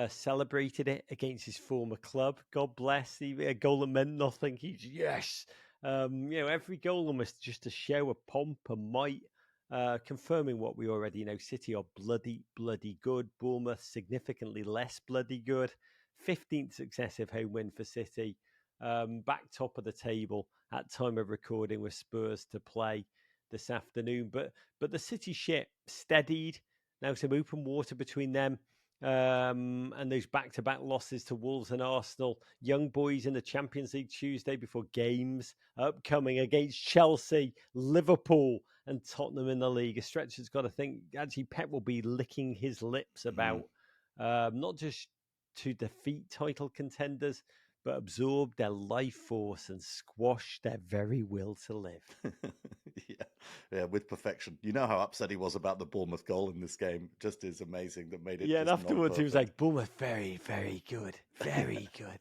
Speaker 1: celebrated it against his former club. God bless. A goal that meant nothing. He's yes. Every goal almost just a show of pomp and might, confirming what we already know. City are bloody, bloody good. Bournemouth significantly less bloody good. 15th successive home win for City. Back top of the table at time of recording with Spurs to play this afternoon. But the City ship steadied. Now some open water between them and those back-to-back losses to Wolves and Arsenal. Young boys in the Champions League Tuesday before games upcoming against Chelsea, Liverpool and Tottenham in the league. A stretch has got to think, actually, Pep will be licking his lips about not just to defeat title contenders, but absorb their life force and squash their very will to live.
Speaker 2: yeah, with perfection. You know how upset he was about the Bournemouth goal in this game. Just is amazing that made it.
Speaker 1: Yeah,
Speaker 2: just
Speaker 1: and afterwards
Speaker 2: non-perfect.
Speaker 1: he was like, Bournemouth, very, very good. Very good.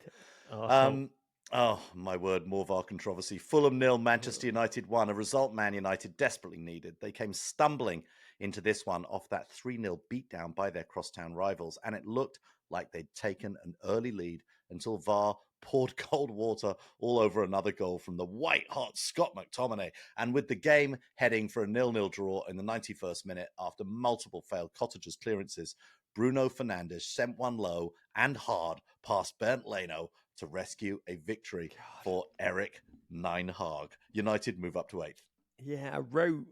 Speaker 2: Oh, my word, more VAR controversy. Fulham 0, Manchester United 1, a result Man United desperately needed. They came stumbling into this one off that 3-0 beatdown by their crosstown rivals, and it looked like they'd taken an early lead until VAR poured cold water all over another goal from the white-hot Scott McTominay. And with the game heading for a 0-0 draw in the 91st minute after multiple failed Cottagers clearances, Bruno Fernandes sent one low and hard past Bernd Leno to rescue a victory for Eric Nine-Hag. United move up to 8th.
Speaker 1: Yeah, I wrote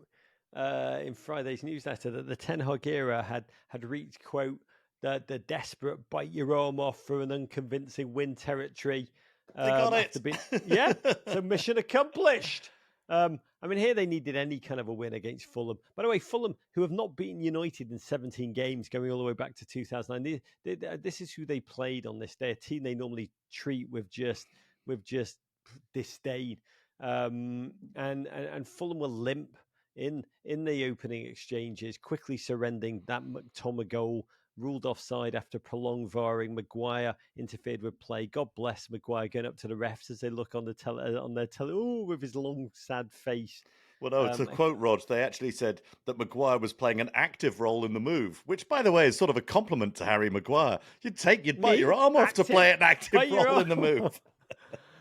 Speaker 1: in Friday's newsletter that the Ten Hag era had reached, quote, the desperate bite your arm off for an unconvincing win territory.
Speaker 2: They got it.
Speaker 1: So mission accomplished. I mean, here they needed any kind of a win against Fulham. By the way, Fulham, who have not beaten United in 17 games, going all the way back to 2009, this is who they played on this day. A team they normally treat with just disdain. And Fulham were limp in the opening exchanges, quickly surrendering that McTominay goal. Ruled offside after prolonged VARing. Maguire interfered with play. God bless Maguire going up to the refs as they look on their tele, with his long, sad face.
Speaker 2: Well, no, to quote Rog, they actually said that Maguire was playing an active role in the move, which, by the way, is sort of a compliment to Harry Maguire. You'd bite your arm off to play an active role in the move.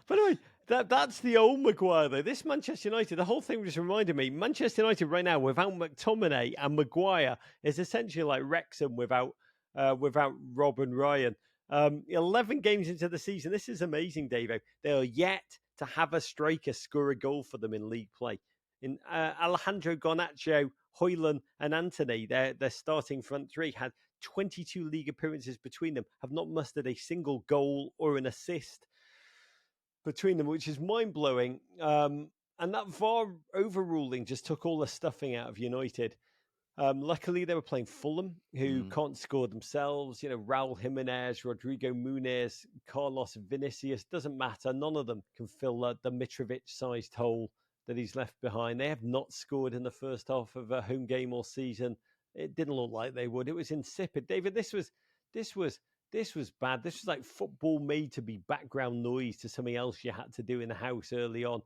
Speaker 1: By the way, that's the old Maguire, though. This Manchester United, the whole thing just reminded me, Manchester United right now, without McTominay and Maguire, is essentially like Wrexham without Rob and Ryan. 11 games into the season, this is amazing, Davo. They are yet to have a striker score a goal for them in league play. In Alejandro Garnacho, Højlund and Antony, their starting front three, had 22 league appearances between them, have not mustered a single goal or an assist between them, which is mind-blowing. And that VAR overruling just took all the stuffing out of United. Luckily, they were playing Fulham, who can't score themselves. Raul Jimenez, Rodrigo Muniz, Carlos Vinicius, doesn't matter. None of them can fill the Mitrovic-sized hole that he's left behind. They have not scored in the first half of a home game all season. It didn't look like they would. It was insipid. David, this was bad. This was like football made to be background noise to something else you had to do in the house early on.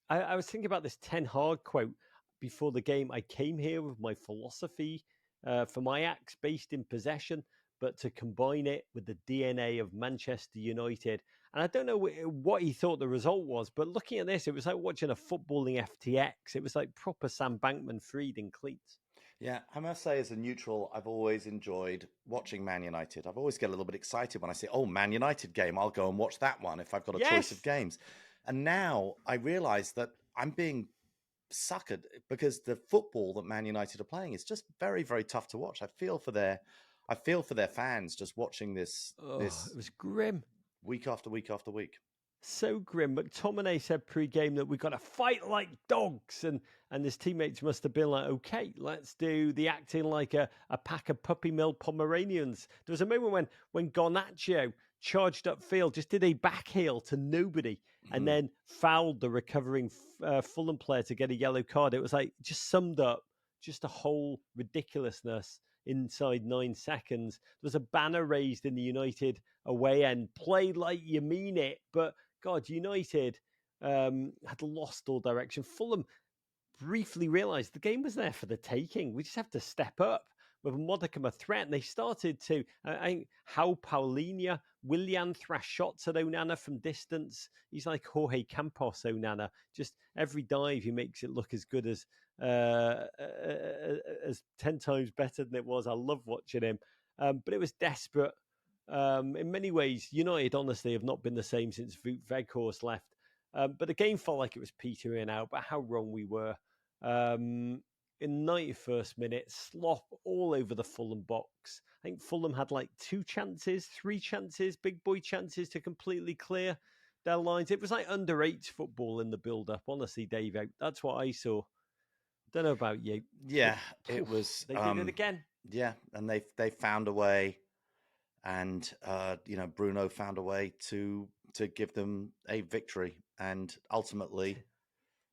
Speaker 1: I was thinking about this Ten Hag quote before the game. I came here with my philosophy for my acts based in possession, but to combine it with the DNA of Manchester United. And I don't know what he thought the result was, but looking at this, it was like watching a footballing FTX. It was like proper Sam Bankman-Fried in cleats.
Speaker 2: Yeah, I must say, as a neutral, I've always enjoyed watching Man United. I've always get a little bit excited when I say, oh, Man United game, I'll go and watch that one if I've got a choice of games. And now I realise that I'm being suckered because the football that Man United are playing is just very, very tough to watch. I feel for their fans just watching this.
Speaker 1: It was grim.
Speaker 2: Week after week after week.
Speaker 1: So grim. McTominay said pre-game that we've got to fight like dogs, and his teammates must have been like, okay, let's do the acting like a pack of puppy mill Pomeranians. There was a moment when Garnacho charged upfield, just did a back heel to nobody, and then fouled the recovering Fulham player to get a yellow card. It was like, just summed up just a whole ridiculousness inside 9 seconds. There was a banner raised in the United away end, play like you mean it. But God, United had lost all direction. Fulham briefly realised the game was there for the taking. We just have to step up with a modicum of threat. And they started to, I think, how Paulinho, Willian thrash shots at Onana from distance. He's like Jorge Campos Onana. Just every dive, he makes it look as good as 10 times better than it was. I love watching him. But it was desperate. In many ways, United, honestly, have not been the same since Weghorst left. But the game felt like it was petering out, but how wrong we were. In 91st minute, slop all over the Fulham box. I think Fulham had like 3 chances, big boy chances to completely clear their lines. It was like under 8 football in the build-up, honestly, Dave. That's what I saw. Don't know about you.
Speaker 2: Yeah,
Speaker 1: but,
Speaker 2: it was.
Speaker 1: They did it again.
Speaker 2: Yeah, and they found a way, and Bruno found a way to give them a victory, and ultimately,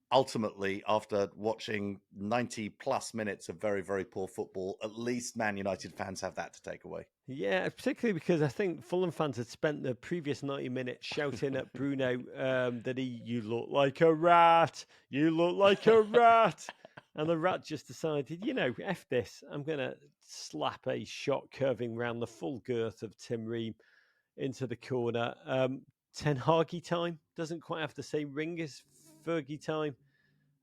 Speaker 2: after watching 90 plus minutes of very, very poor football, at least Man United fans have that to take away.
Speaker 1: Yeah, particularly because I think Fulham fans had spent the previous 90 minutes shouting at Bruno that you look like a rat, you look like a rat. And the rat just decided, F this, I'm going to slap a shot curving round the full girth of Tim Ream into the corner. Ten Hagi time, doesn't quite have the same ring as Fergie time.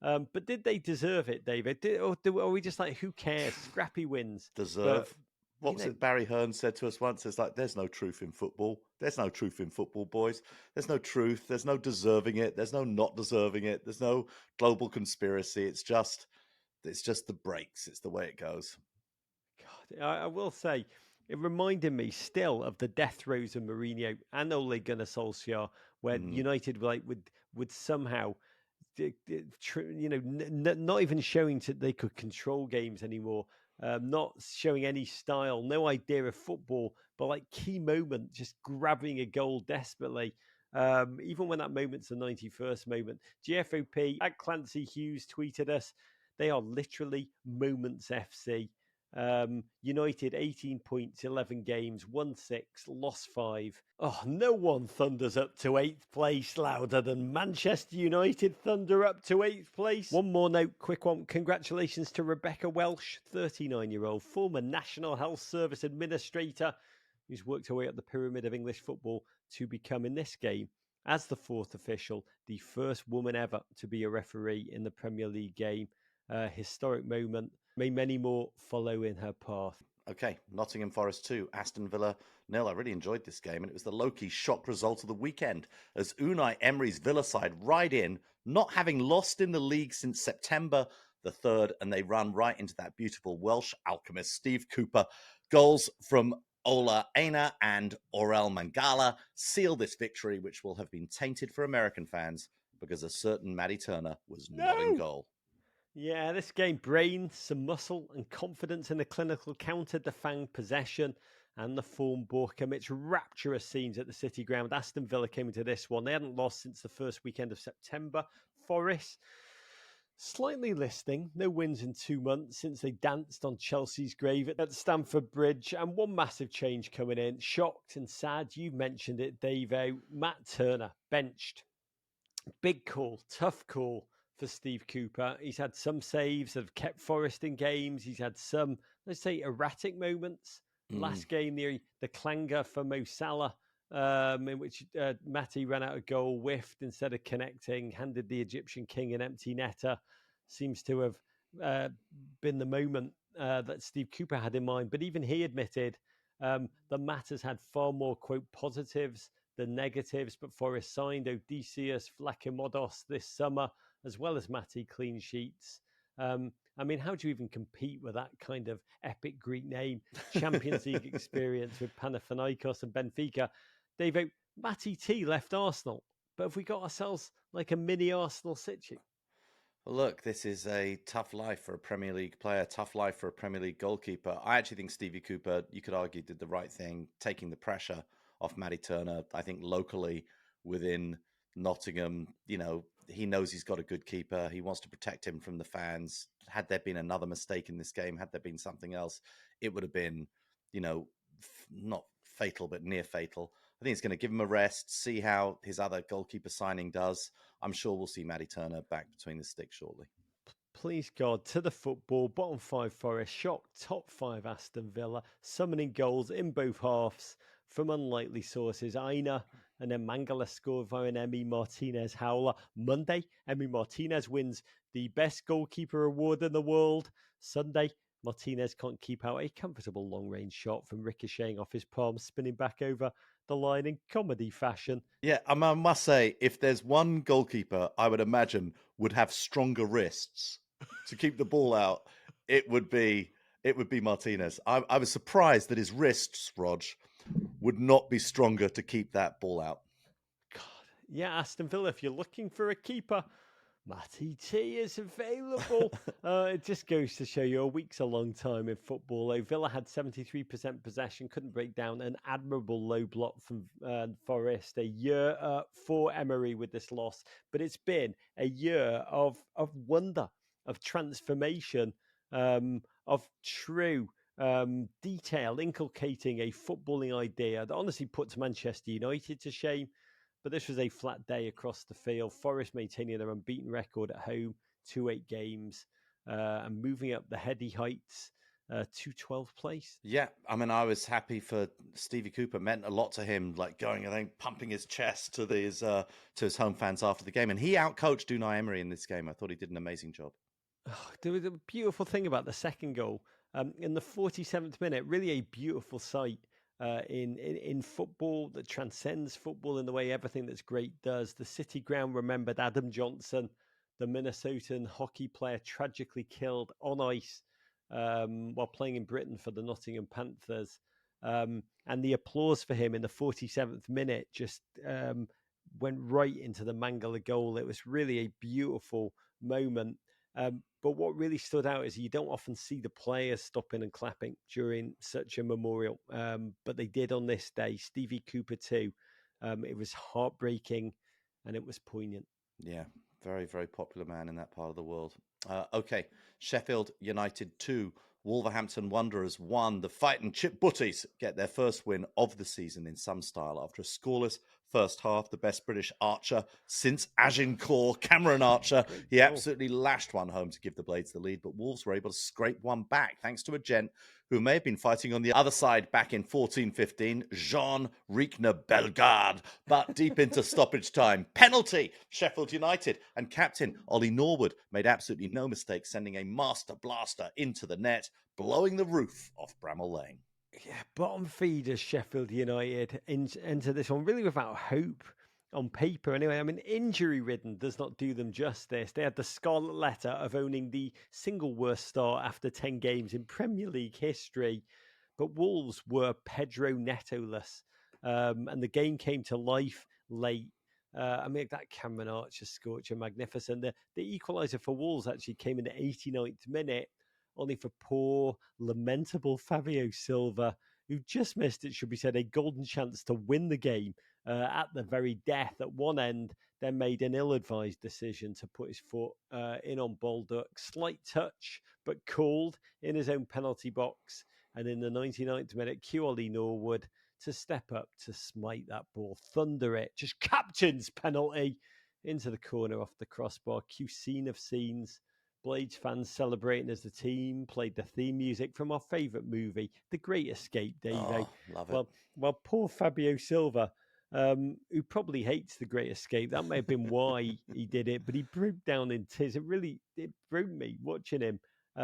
Speaker 1: But did they deserve it, David? Or are we just like, who cares? Scrappy wins.
Speaker 2: Deserve. What was it Barry Hearn said to us once? It's like, there's no truth in football. There's no truth in football, boys. There's no truth. There's no deserving it. There's no not deserving it. There's no global conspiracy. It's just the breaks. It's the way it goes.
Speaker 1: God, I will say, it reminded me still of the death throes of Mourinho and Ole Gunnar Solskjaer, where United would somehow, not even showing that they could control games anymore, not showing any style, no idea of football, but like key moment, just grabbing a goal desperately. Even when that moment's the 91st moment. GFOP at Clancy Hughes tweeted us, they are literally moments FC. United 18 points, 11 games, won 6, lost 5. Oh, no one thunders up to 8th place louder than Manchester United thunder up to 8th place. One more note, quick one. Congratulations to Rebecca Welsh, 39-year-old, former National Health Service Administrator, who's worked her way up the pyramid of English football to become, in this game, as the 4th official, the first woman ever to be a referee in the Premier League game. Historic moment. May many more follow in her path.
Speaker 2: Okay, Nottingham Forest 2, Aston Villa 0. I really enjoyed this game, and it was the low-key shock result of the weekend as Unai Emery's Villa side ride in, not having lost in the league since September the 3rd, and they run right into that beautiful Welsh alchemist, Steve Cooper. Goals from Ola Aina and Orel Mangala seal this victory, which will have been tainted for American fans because a certain Maddie Turner was not in goal.
Speaker 1: Yeah, this game, brains, some muscle and confidence in the clinical countered the Fang possession and the form book amidst rapturous scenes at the City Ground. Aston Villa came into this one. They hadn't lost since the first weekend of September. Forest, slightly listing, no wins in 2 months since they danced on Chelsea's grave at Stamford Bridge. And one massive change coming in. Shocked and sad, you mentioned it, Davo. Matt Turner, benched. Big call, tough call for Steve Cooper. He's had some saves that have kept Forest in games. He's had some, let's say, erratic moments. Last game, the clanger for Mo Salah, in which Matty ran out of goal, whiffed instead of connecting, handed the Egyptian king an empty netter. Seems to have been the moment that Steve Cooper had in mind. But even he admitted that Matt has had far more, quote, positives than negatives. But Forest signed Odysseus Flakimodos this summer, as well as Matty clean sheets. I mean, how do you even compete with that kind of epic Greek name? Champions League experience with Panathinaikos and Benfica. Dave, Matty T left Arsenal, but have we got ourselves like a mini Arsenal situ?
Speaker 2: Well, look, this is a tough life for a Premier League player, tough life for a Premier League goalkeeper. I actually think Stevie Cooper, you could argue, did the right thing, taking the pressure off Matty Turner. I think locally within Nottingham, he knows he's got a good keeper. He wants to protect him from the fans. Had there been another mistake in this game, had there been something else, it would have been, not fatal, but near fatal. I think it's going to give him a rest, see how his other goalkeeper signing does. I'm sure we'll see Matty Turner back between the sticks shortly.
Speaker 1: Please God, to the football, bottom 5 Forest, shocked top 5 Aston Villa, summoning goals in both halves from unlikely sources. Aina and then Mangala scored via an Emi Martinez howler. Monday, Emi Martinez wins the best goalkeeper award in the world. Sunday, Martinez can't keep out a comfortable long-range shot from ricocheting off his palm, spinning back over the line in comedy fashion.
Speaker 2: Yeah, I must say, if there's one goalkeeper I would imagine would have stronger wrists to keep the ball out, it would be Martinez. I was surprised that his wrists, Rog, would not be stronger to keep that ball out.
Speaker 1: God, yeah, Aston Villa, if you're looking for a keeper, Matty T is available. It just goes to show you a week's a long time in football. Villa had 73% possession, couldn't break down an admirable low block from Forest. A year for Emery with this loss, but it's been a year of wonder, of transformation, of true detail, inculcating a footballing idea that honestly puts Manchester United to shame. But this was a flat day across the field. Forest maintaining their unbeaten record at home, 2-8 games, and moving up the heady heights to 12th place.
Speaker 2: Yeah, I mean, I was happy for Stevie Cooper. It meant a lot to him, like going and then pumping his chest to his home fans after the game. And he outcoached Unai Emery in this game. I thought he did an amazing job.
Speaker 1: Oh, there was a beautiful thing about the second goal. In the 47th minute, really a beautiful sight. In football that transcends football in the way everything that's great does. The City Ground remembered Adam Johnson, the Minnesotan hockey player tragically killed on ice while playing in Britain for the Nottingham Panthers. And the applause for him in the 47th minute just went right into the Mangala goal. It was really a beautiful moment. But what really stood out is you don't often see the players stopping and clapping during such a memorial. But they did on this day. Stevie Cooper too. It was heartbreaking and it was poignant.
Speaker 2: Yeah, very, very popular man in that part of the world. Okay, Sheffield United 2, Wolverhampton Wanderers 1. The Fighting Chip Butties get their first win of the season in some style after a scoreless first half. The best British archer since Agincourt, Cameron Archer. He absolutely lashed one home to give the Blades the lead, but Wolves were able to scrape one back thanks to a gent who may have been fighting on the other side back in 14-15, Jean Riekner Bellegarde. But deep into stoppage time, penalty, Sheffield United, and captain Ollie Norwood made absolutely no mistake, sending a master blaster into the net, blowing the roof off Bramall Lane.
Speaker 1: Yeah, bottom feeders Sheffield United into this one really without hope on paper. Anyway, I mean, injury-ridden does not do them justice. They had the scarlet letter of owning the single worst start after 10 games in Premier League history. But Wolves were Pedro Neto-less, and the game came to life late. I mean, that Cameron Archer scorcher, magnificent. The equaliser for Wolves actually came in the 89th minute, only for poor, lamentable Fabio Silva, who just missed, it should be said, a golden chance to win the game at the very death at one end, then made an ill-advised decision to put his foot in on Baldock. Slight touch, but called in his own penalty box. And in the 99th minute, cue Ollie Norwood to step up to smite that ball, thunder it, just captain's penalty into the corner off the crossbar. Cue scene of scenes. Blades fans celebrating as the team played the theme music from our favourite movie, The Great Escape, Dave.
Speaker 2: Oh, love it.
Speaker 1: Well, poor Fabio Silva, who probably hates The Great Escape, that may have been why he did it, but he broke down in tears. It broke me watching him.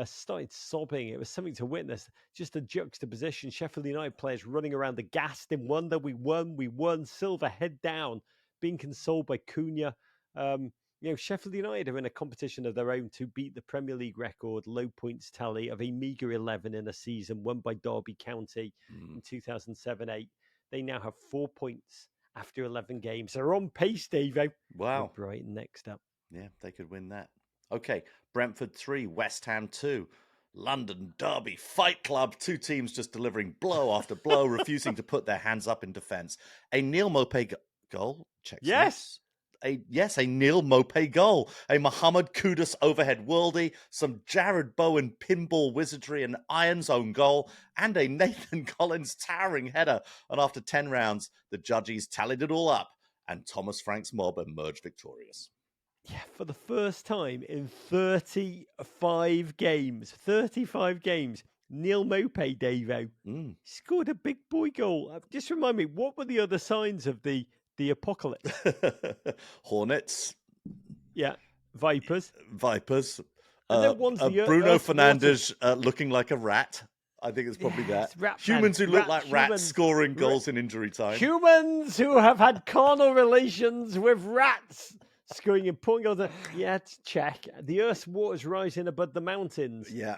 Speaker 1: Started sobbing. It was something to witness. Just a juxtaposition. Sheffield United players running around aghast in wonder. We won. Silva head down, being consoled by Cunha. Sheffield United are in a competition of their own to beat the Premier League record low points tally of a meagre 11 in a season won by Derby County in 2007-8. They now have 4 points after 11 games. They're on pace, Davo.
Speaker 2: Wow.
Speaker 1: With Brighton next up.
Speaker 2: Yeah, they could win that. Okay, Brentford 3, West Ham 2. London Derby Fight Club. Two teams just delivering blow after blow, refusing to put their hands up in defence. A Neil Maupay goal. Check.
Speaker 1: Yes.
Speaker 2: a Neil Maupay goal, a Mohamed Kudus overhead worldie, some Jared Bowen pinball wizardry and Iron's own goal, and a Nathan Collins towering header. And after 10 rounds, the judges tallied it all up, and Thomas Frank's mob emerged victorious.
Speaker 1: Yeah, for the first time in 35 games, Neil Maupay, Davo, scored a big boy goal. Just remind me, what were the other signs of the apocalypse?
Speaker 2: Hornets.
Speaker 1: Yeah, Vipers.
Speaker 2: And then one's the Bruno Fernandes looking like a rat. I think it's probably that. Humans who look like rats scoring goals in injury time.
Speaker 1: Humans who have had carnal relations with rats scoring important goals. Yeah, check. The Earth's waters rising above the mountains.
Speaker 2: Yeah.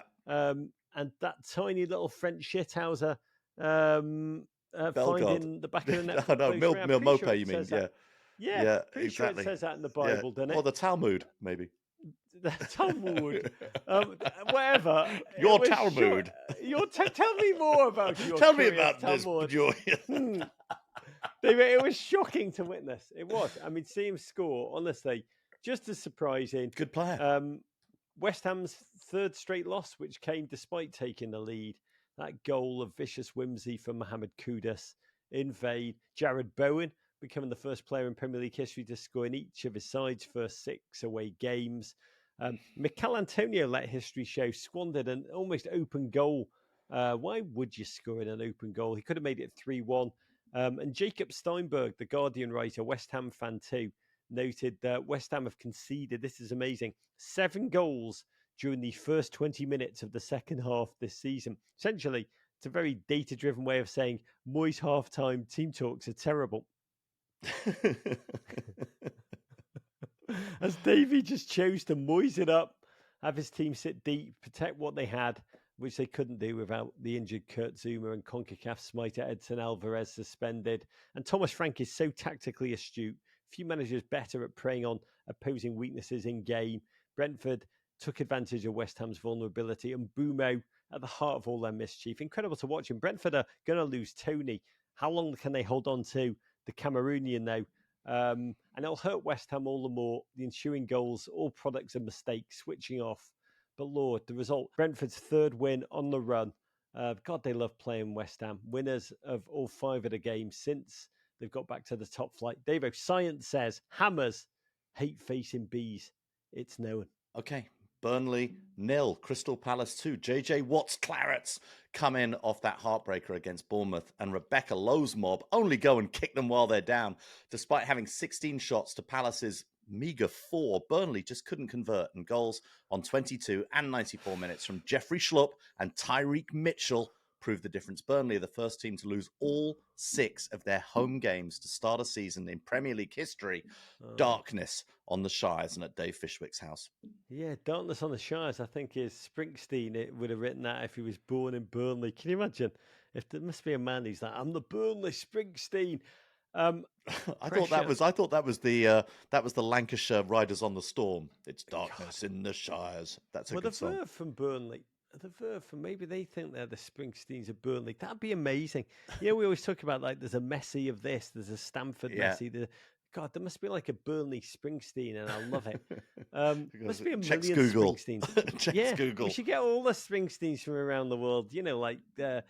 Speaker 1: And that tiny little French shithouser finding the back of the net.
Speaker 2: Neil Maupay, you mean?
Speaker 1: Yeah, pretty sure it says that in the Bible, doesn't it?
Speaker 2: Or the Talmud, maybe.
Speaker 1: The Talmud, whatever.
Speaker 2: Your Talmud.
Speaker 1: Tell me more about your.
Speaker 2: Tell me about
Speaker 1: Talmud.
Speaker 2: this.
Speaker 1: David, it was shocking to witness. It was. I mean, see him score, honestly, just as surprising.
Speaker 2: Good player.
Speaker 1: West Ham's third straight loss, which came despite taking the lead. That goal of vicious whimsy from Mohamed Kudus in vain. Jared Bowen becoming the first player in Premier League history to score in each of his side's first 6 away games. Mikel Antonio let history show, squandered an almost open goal. Why would you score in an open goal? He could have made it 3-1. And Jacob Steinberg, the Guardian writer, West Ham fan too, noted that West Ham have conceded, this is amazing, 7 goals during the first 20 minutes of the second half this season. Essentially, it's a very data-driven way of saying Moyes half-time team talks are terrible. As Davey just chose to Moyes it up, have his team sit deep, protect what they had, which they couldn't do without the injured Kurt Zuma and CONCACAF smiter Edson Alvarez suspended. And Thomas Frank is so tactically astute. Few managers better at preying on opposing weaknesses in game. Brentford took advantage of West Ham's vulnerability, and Bruno at the heart of all their mischief. Incredible to watch him. Brentford are going to lose Tony. How long can they hold on to the Cameroonian now? And it'll hurt West Ham all the more. The ensuing goals, all products of mistakes, switching off. But Lord, the result, Brentford's third win on the run. God, they love playing West Ham. Winners of all 5 of the games since they've got back to the top flight. Davo, science says Hammers hate facing bees. It's known.
Speaker 2: Okay. Burnley 0, Crystal Palace 2. JJ Watt's Clarets come in off that heartbreaker against Bournemouth, and Rebecca Lowe's mob only go and kick them while they're down. Despite having 16 shots to Palace's meager 4, Burnley just couldn't convert, and goals on 22 and 94 minutes from Jeffrey Schlupp and Tyreek Mitchell proved the difference. Burnley are the first team to lose all 6 of their home games to start a season in Premier League history. Darkness on the Shires and at Dave Fishwick's house.
Speaker 1: Yeah, darkness on the Shires, I think, is Springsteen. It would have written that if he was born in Burnley. Can you imagine? If there must be a man who's like, I'm the Burnley Springsteen.
Speaker 2: I thought that was the Lancashire Riders on the Storm. It's darkness in the Shires. That's a good song.
Speaker 1: The Verve from Burnley. The Verve from, maybe they think they're the Springsteens of Burnley. That'd be amazing. We always talk about like there's a Messi of this, there's a Stamford Messi. God, there must be like a Burnley Springsteen, and I love it. Must be a million Springsteens.
Speaker 2: Google.
Speaker 1: We should get all the Springsteens from around the world. Like the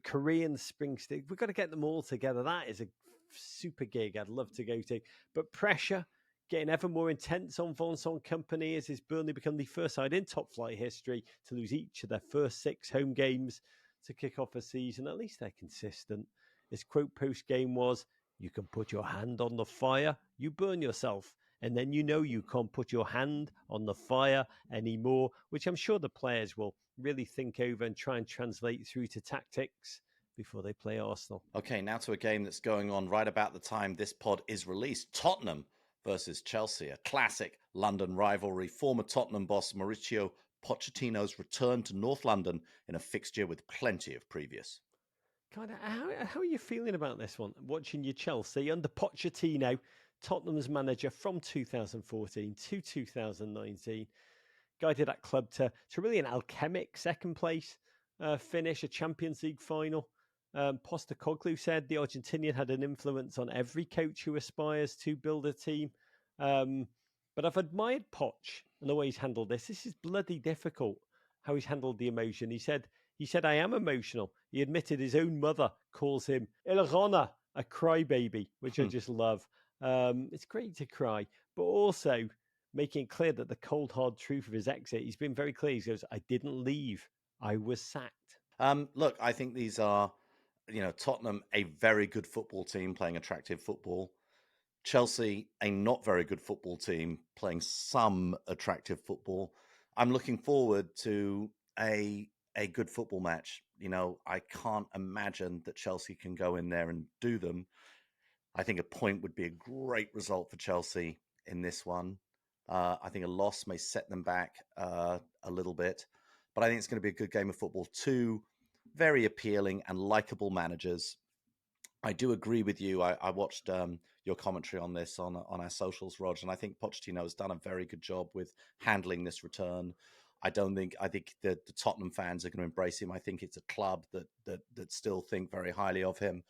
Speaker 1: Korean Springsteen. We've got to get them all together. That is a super gig I'd love to go to. But pressure getting ever more intense on Vincent Kompany as his Burnley become the first side in top flight history to lose each of their first 6 home games to kick off a season. At least they're consistent. His quote post-game was, "You can put your hand on the fire, you burn yourself. And then you know you can't put your hand on the fire anymore," which I'm sure the players will really think over and try and translate through to tactics before they play Arsenal.
Speaker 2: Okay, now to a game that's going on right about the time this pod is released. Tottenham versus Chelsea, a classic London rivalry. Former Tottenham boss Mauricio Pochettino's return to North London in a fixture with plenty of previous.
Speaker 1: God, how are you feeling about this one? Watching your Chelsea under Pochettino, Tottenham's manager from 2014 to 2019, guided that club to really an alchemic second place finish, a Champions League final. Postecoglou said the Argentinian had an influence on every coach who aspires to build a team. But I've admired Poch and the way he's handled this. This is bloody difficult, how he's handled the emotion. He said, I am emotional. He admitted his own mother calls him El Rona, a crybaby, which I just love. It's great to cry, but also making it clear that the cold, hard truth of his exit, he's been very clear. He goes, I didn't leave. I was sacked.
Speaker 2: Look, I think these are, Tottenham, a very good football team playing attractive football. Chelsea, a not very good football team playing some attractive football. I'm looking forward to a good football match. I can't imagine that Chelsea can go in there and do them. I think a point would be a great result for Chelsea in this one. I think a loss may set them back a little bit, but I think it's going to be a good game of football. Two very appealing and likable managers. I do agree with you. I watched your commentary on this on our socials, Rog, and I think Pochettino has done a very good job with handling this return. I think the Tottenham fans are going to embrace him. I think it's a club that still think very highly of him.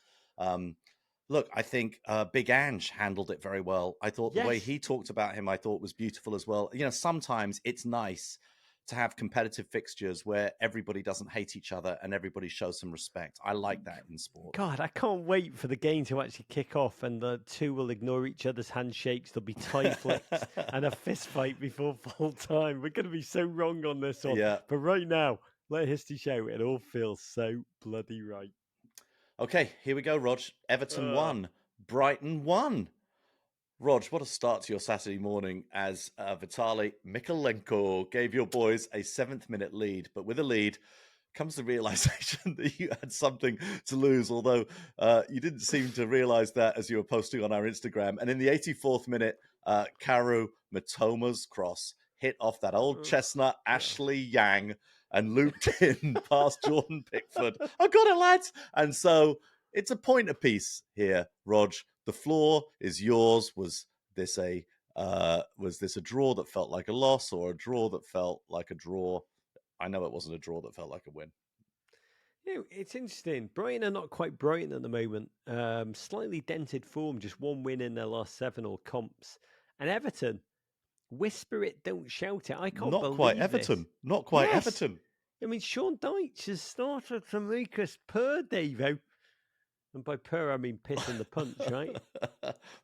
Speaker 2: Look, I think Big Ange handled it very well. I thought the way he talked about him, I thought was beautiful as well. Sometimes it's nice to have competitive fixtures where everybody doesn't hate each other and everybody shows some respect. I like that in sport.
Speaker 1: God, I can't wait for the game to actually kick off and the two will ignore each other's handshakes. There'll be tie flicks and a fist fight before full time. We're going to be so wrong on this one.
Speaker 2: Yeah.
Speaker 1: But right now, let history show it all feels so bloody right.
Speaker 2: Okay, here we go, Rog. Everton 1, Brighton 1. Rog, what a start to your Saturday morning as Vitaly Mykolenko gave your boys a 7th-minute lead. But with a lead comes the realization that you had something to lose, although you didn't seem to realize that as you were posting on our Instagram. And in the 84th minute, Karu Mitoma's cross hit off that old chestnut Ashley Yang and looped in past Jordan Pickford. I got it, lads! And so it's a point apiece here, Rog. The floor is yours. Was this a draw that felt like a loss or a draw that felt like a draw? I know it wasn't a draw that felt like a win.
Speaker 1: It's interesting. Brighton are not quite Brighton at the moment. Slightly dented form, just one win in their last 7 all comps. And Everton, whisper it, don't shout it. I can't believe
Speaker 2: Not quite Everton.
Speaker 1: This.
Speaker 2: Not quite Everton.
Speaker 1: I mean, Sean Dyche has started to make us purr, Davo. And by purr, I mean piss in the punch, right?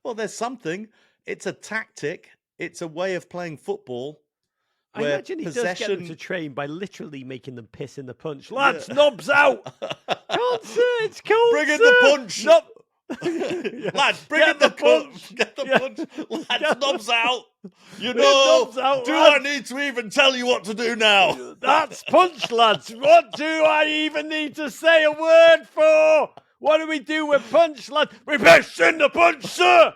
Speaker 2: Well, there's something. It's a tactic. It's a way of playing football.
Speaker 1: I imagine he does get them to train by literally making them piss in the punch. Lads, knobs out! Can't sir, it's cold,
Speaker 2: Bring in the punch! Lads, bring in the punch! Get the punch! Lads, knobs out! Do I need to even tell you what to do now?
Speaker 1: That's punch, lads! What do I even need to say a word for? What do we do with punch, lads? We piss in the punch, sir!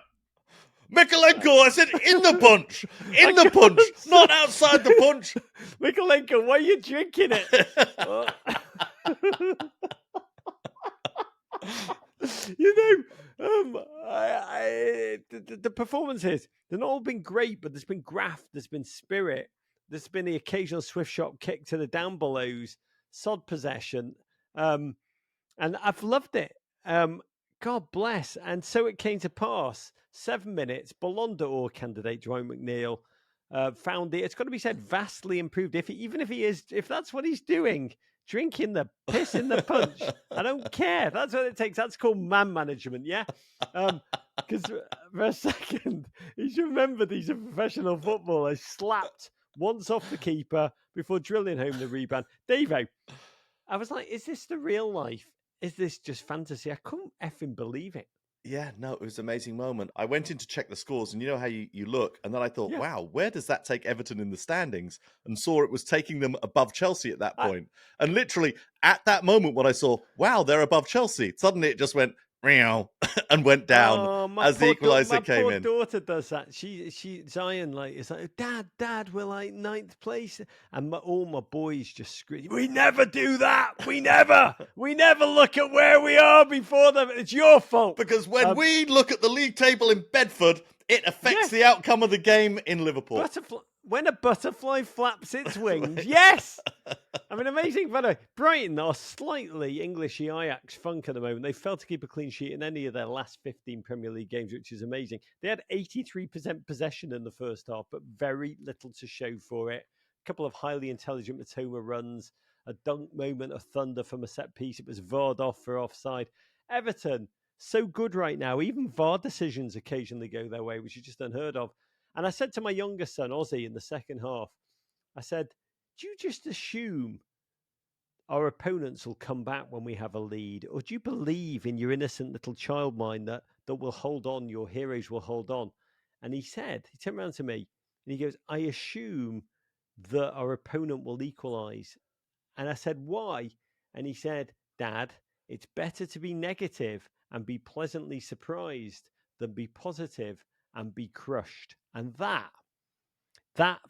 Speaker 2: Mykolenko, I said in the punch! In the punch! Not outside the punch!
Speaker 1: Mykolenko, why are you drinking it? The performances, they've not all been great, but there's been graft, there's been spirit, there's been the occasional swift shot kick to the down belows, sod possession, and I've loved it. God bless. And so it came to pass. 7 minutes, Ballon d'Or candidate Dwight McNeil found it. It's got to be said, vastly improved. If that's what he's doing, drinking the piss in the punch, I don't care. That's what it takes. That's called man management, yeah? Because for a second, he's remembered he's a professional footballer. Slapped once off the keeper before drilling home the rebound. Davo, I was like, is this the real life? Is this just fantasy? I couldn't effing believe it.
Speaker 2: Yeah, no, it was an amazing moment. I went in to check the scores, and you know how you look, and then I thought, wow, where does that take Everton in the standings? And saw it was taking them above Chelsea at that point. And literally, at that moment when I saw, wow, they're above Chelsea, suddenly it just went, meow, and went down as the equaliser came in.
Speaker 1: My poor daughter does that. Zion, it's like, Dad, we're like 9th place. And all my boys just scream, we never do that. We never look at where we are before them. It's your fault.
Speaker 2: Because when we look at the league table in Bedford, it affects the outcome of the game in Liverpool.
Speaker 1: when a butterfly flaps its wings, yes! I mean, amazing. By the way, Brighton are slightly Englishy Ajax funk at the moment. They failed to keep a clean sheet in any of their last 15 Premier League games, which is amazing. They had 83% possession in the first half, but very little to show for it. A couple of highly intelligent Matoma runs, a dunk moment of thunder from a set piece. It was VAR'd off for offside. Everton, so good right now. Even VAR decisions occasionally go their way, which is just unheard of. And I said to my youngest son, Ozzy, in the second half, I said, do you just assume our opponents will come back when we have a lead? Or do you believe in your innocent little child mind that we'll hold on, your heroes will hold on? And he turned around to me and he goes, I assume that our opponent will equalise. And I said, why? And he said, Dad, it's better to be negative and be pleasantly surprised than be positive and be crushed. And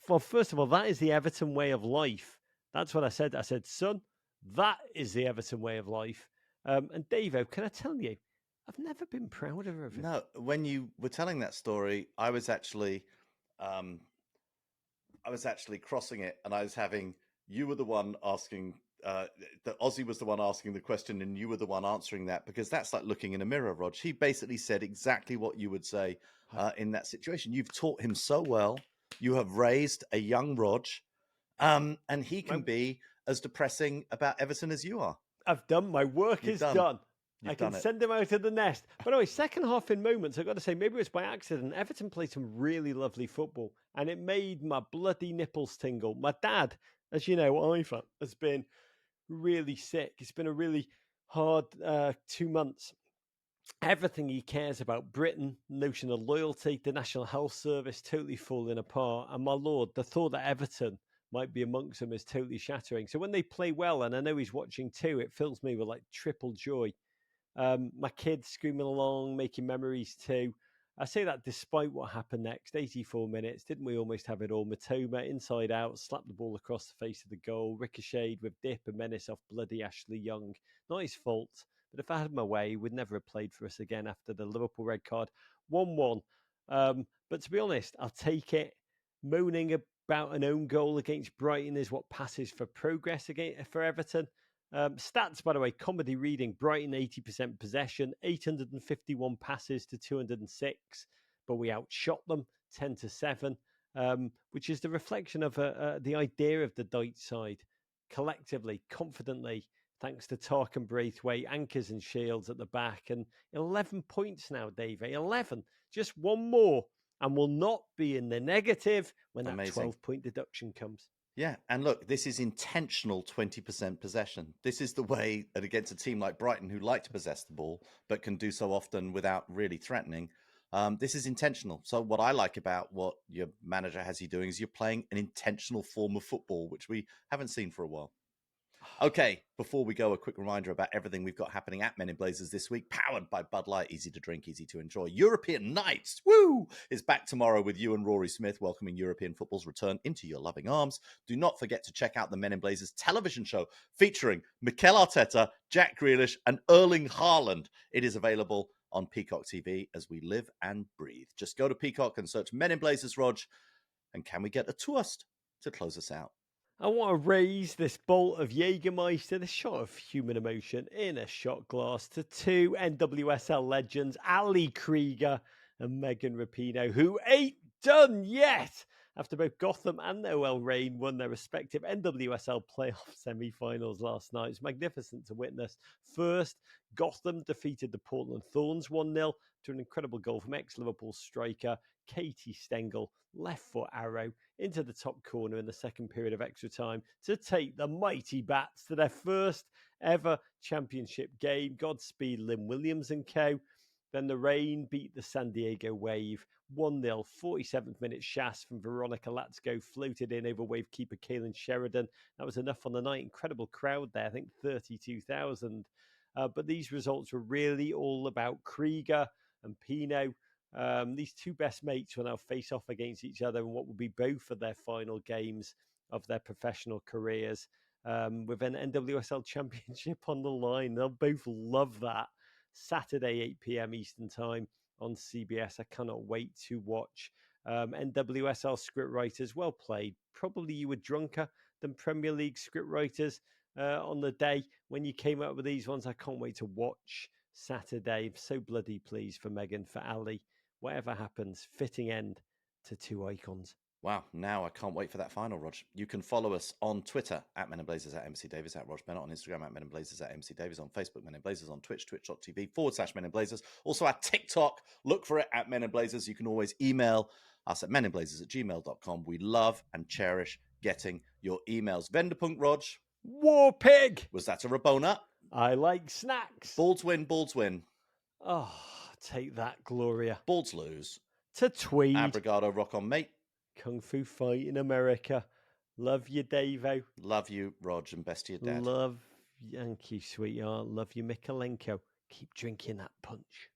Speaker 1: well, first of all, that is the Everton way of life. That's what I said. I said, son, that is the Everton way of life. And Davo, can I tell you, I've never been prouder of it.
Speaker 2: No, when you were telling that story, I was actually crossing it, and I was having, you were the one asking, that Ozzy was the one asking the question, and you were the one answering that, because that's like looking in a mirror, Rog. He basically said exactly what you would say in that situation. You've taught him so well. You have raised a young Rog, and he can be as depressing about Everton as you are.
Speaker 1: I've done. My work is done. I can send him out of the nest. By the way, second half in moments, I've got to say, maybe it was by accident. Everton played some really lovely football, and it made my bloody nipples tingle. My dad, as you know, Ivan, has been really sick. It's been a really hard 2 months. Everything he cares about, Britain, notion of loyalty, the National Health Service, totally falling apart. And my lord, the thought that Everton might be amongst them is totally shattering. So when they play well, and I know he's watching too, it fills me with like triple joy. My kids screaming along, making memories too. I say that despite what happened next. 84 minutes, didn't we almost have it all? Matoma inside out, slapped the ball across the face of the goal, ricocheted with dip and menace off bloody Ashley Young. Not his fault, but if I had my way, he would never have played for us again after the Liverpool red card. 1-1. But to be honest, I'll take it. Moaning about an own goal against Brighton is what passes for progress for Everton. Stats, by the way, comedy reading. Brighton 80% possession, 851 passes to 206, but we outshot them 10-7, which is the reflection of the idea of the Dyche side. Collectively, confidently, thanks to Tark and Braithwaite, anchors and shields at the back, and 11 points now, Dave. 11, just one more, and will not be in the negative when that 12-point deduction comes.
Speaker 2: Yeah, and look, this is intentional 20% possession. This is the way that against a team like Brighton, who like to possess the ball, but can do so often without really threatening. This is intentional. So what I like about what your manager has you doing is you're playing an intentional form of football, which we haven't seen for a while. Okay, before we go, a quick reminder about everything we've got happening at Men in Blazers this week, powered by Bud Light, easy to drink, easy to enjoy. European Nights, woo, is back tomorrow with you and Rory Smith, welcoming European football's return into your loving arms. Do not forget to check out the Men in Blazers television show featuring Mikel Arteta, Jack Grealish, and Erling Haaland. It is available on Peacock TV as we live and breathe. Just go to Peacock and search Men in Blazers, Rog, and can we get a toast to close us out?
Speaker 1: I want to raise this bolt of Jägermeister, this shot of human emotion in a shot glass, to two NWSL legends, Ali Krieger and Megan Rapinoe, who ain't done yet after both Gotham and Noel Rain won their respective NWSL playoff semi-finals last night. It's magnificent to witness. First, Gotham defeated the Portland Thorns 1-0 to an incredible goal from ex-Liverpool striker Katie Stengel, left foot arrow into the top corner in the second period of extra time to take the mighty Bats to their first ever championship game. Godspeed Lynn Williams and co. Then the Rain beat the San Diego Wave 1-0, 47th minute Shas from Veronica Latsko floated in over wave keeper Kaylin Sheridan. That was enough on the night. Incredible crowd there, I think 32,000. But these results were really all about Krieger and Pino. These two best mates will now face off against each other in what will be both of their final games of their professional careers, with an NWSL championship on the line. They'll both love that. Saturday, 8 p.m. Eastern Time on CBS. I cannot wait to watch NWSL scriptwriters, well played. Probably you were drunker than Premier League scriptwriters on the day when you came up with these ones. I can't wait to watch Saturday. I'm so bloody pleased for Megan, for Ali. Whatever happens, fitting end to two icons.
Speaker 2: Wow, now I can't wait for that final, Rog. You can follow us on Twitter at Men in Blazers, at MC Davies, at Rog Bennett, on Instagram at Men in Blazers, at MC Davies, on Facebook, Men in Blazers, on Twitch, twitch.tv/Men in Blazers. Also at TikTok, look for it at Men in Blazers. You can always email us at meninblazers@gmail.com. We love and cherish getting your emails. Venderpunk, Rog.
Speaker 1: War Pig!
Speaker 2: Was that a Rabona?
Speaker 1: I like snacks.
Speaker 2: Balls win, balls win.
Speaker 1: Oh, take that, Gloria.
Speaker 2: Balls lose.
Speaker 1: To Tweed.
Speaker 2: Abrigado, rock on, mate.
Speaker 1: Kung Fu Fight in America. Love you, Davo.
Speaker 2: Love you, Rog, and best to your dad.
Speaker 1: Love, thank you, sweetheart. Love you, Mikalenko. Keep drinking that punch.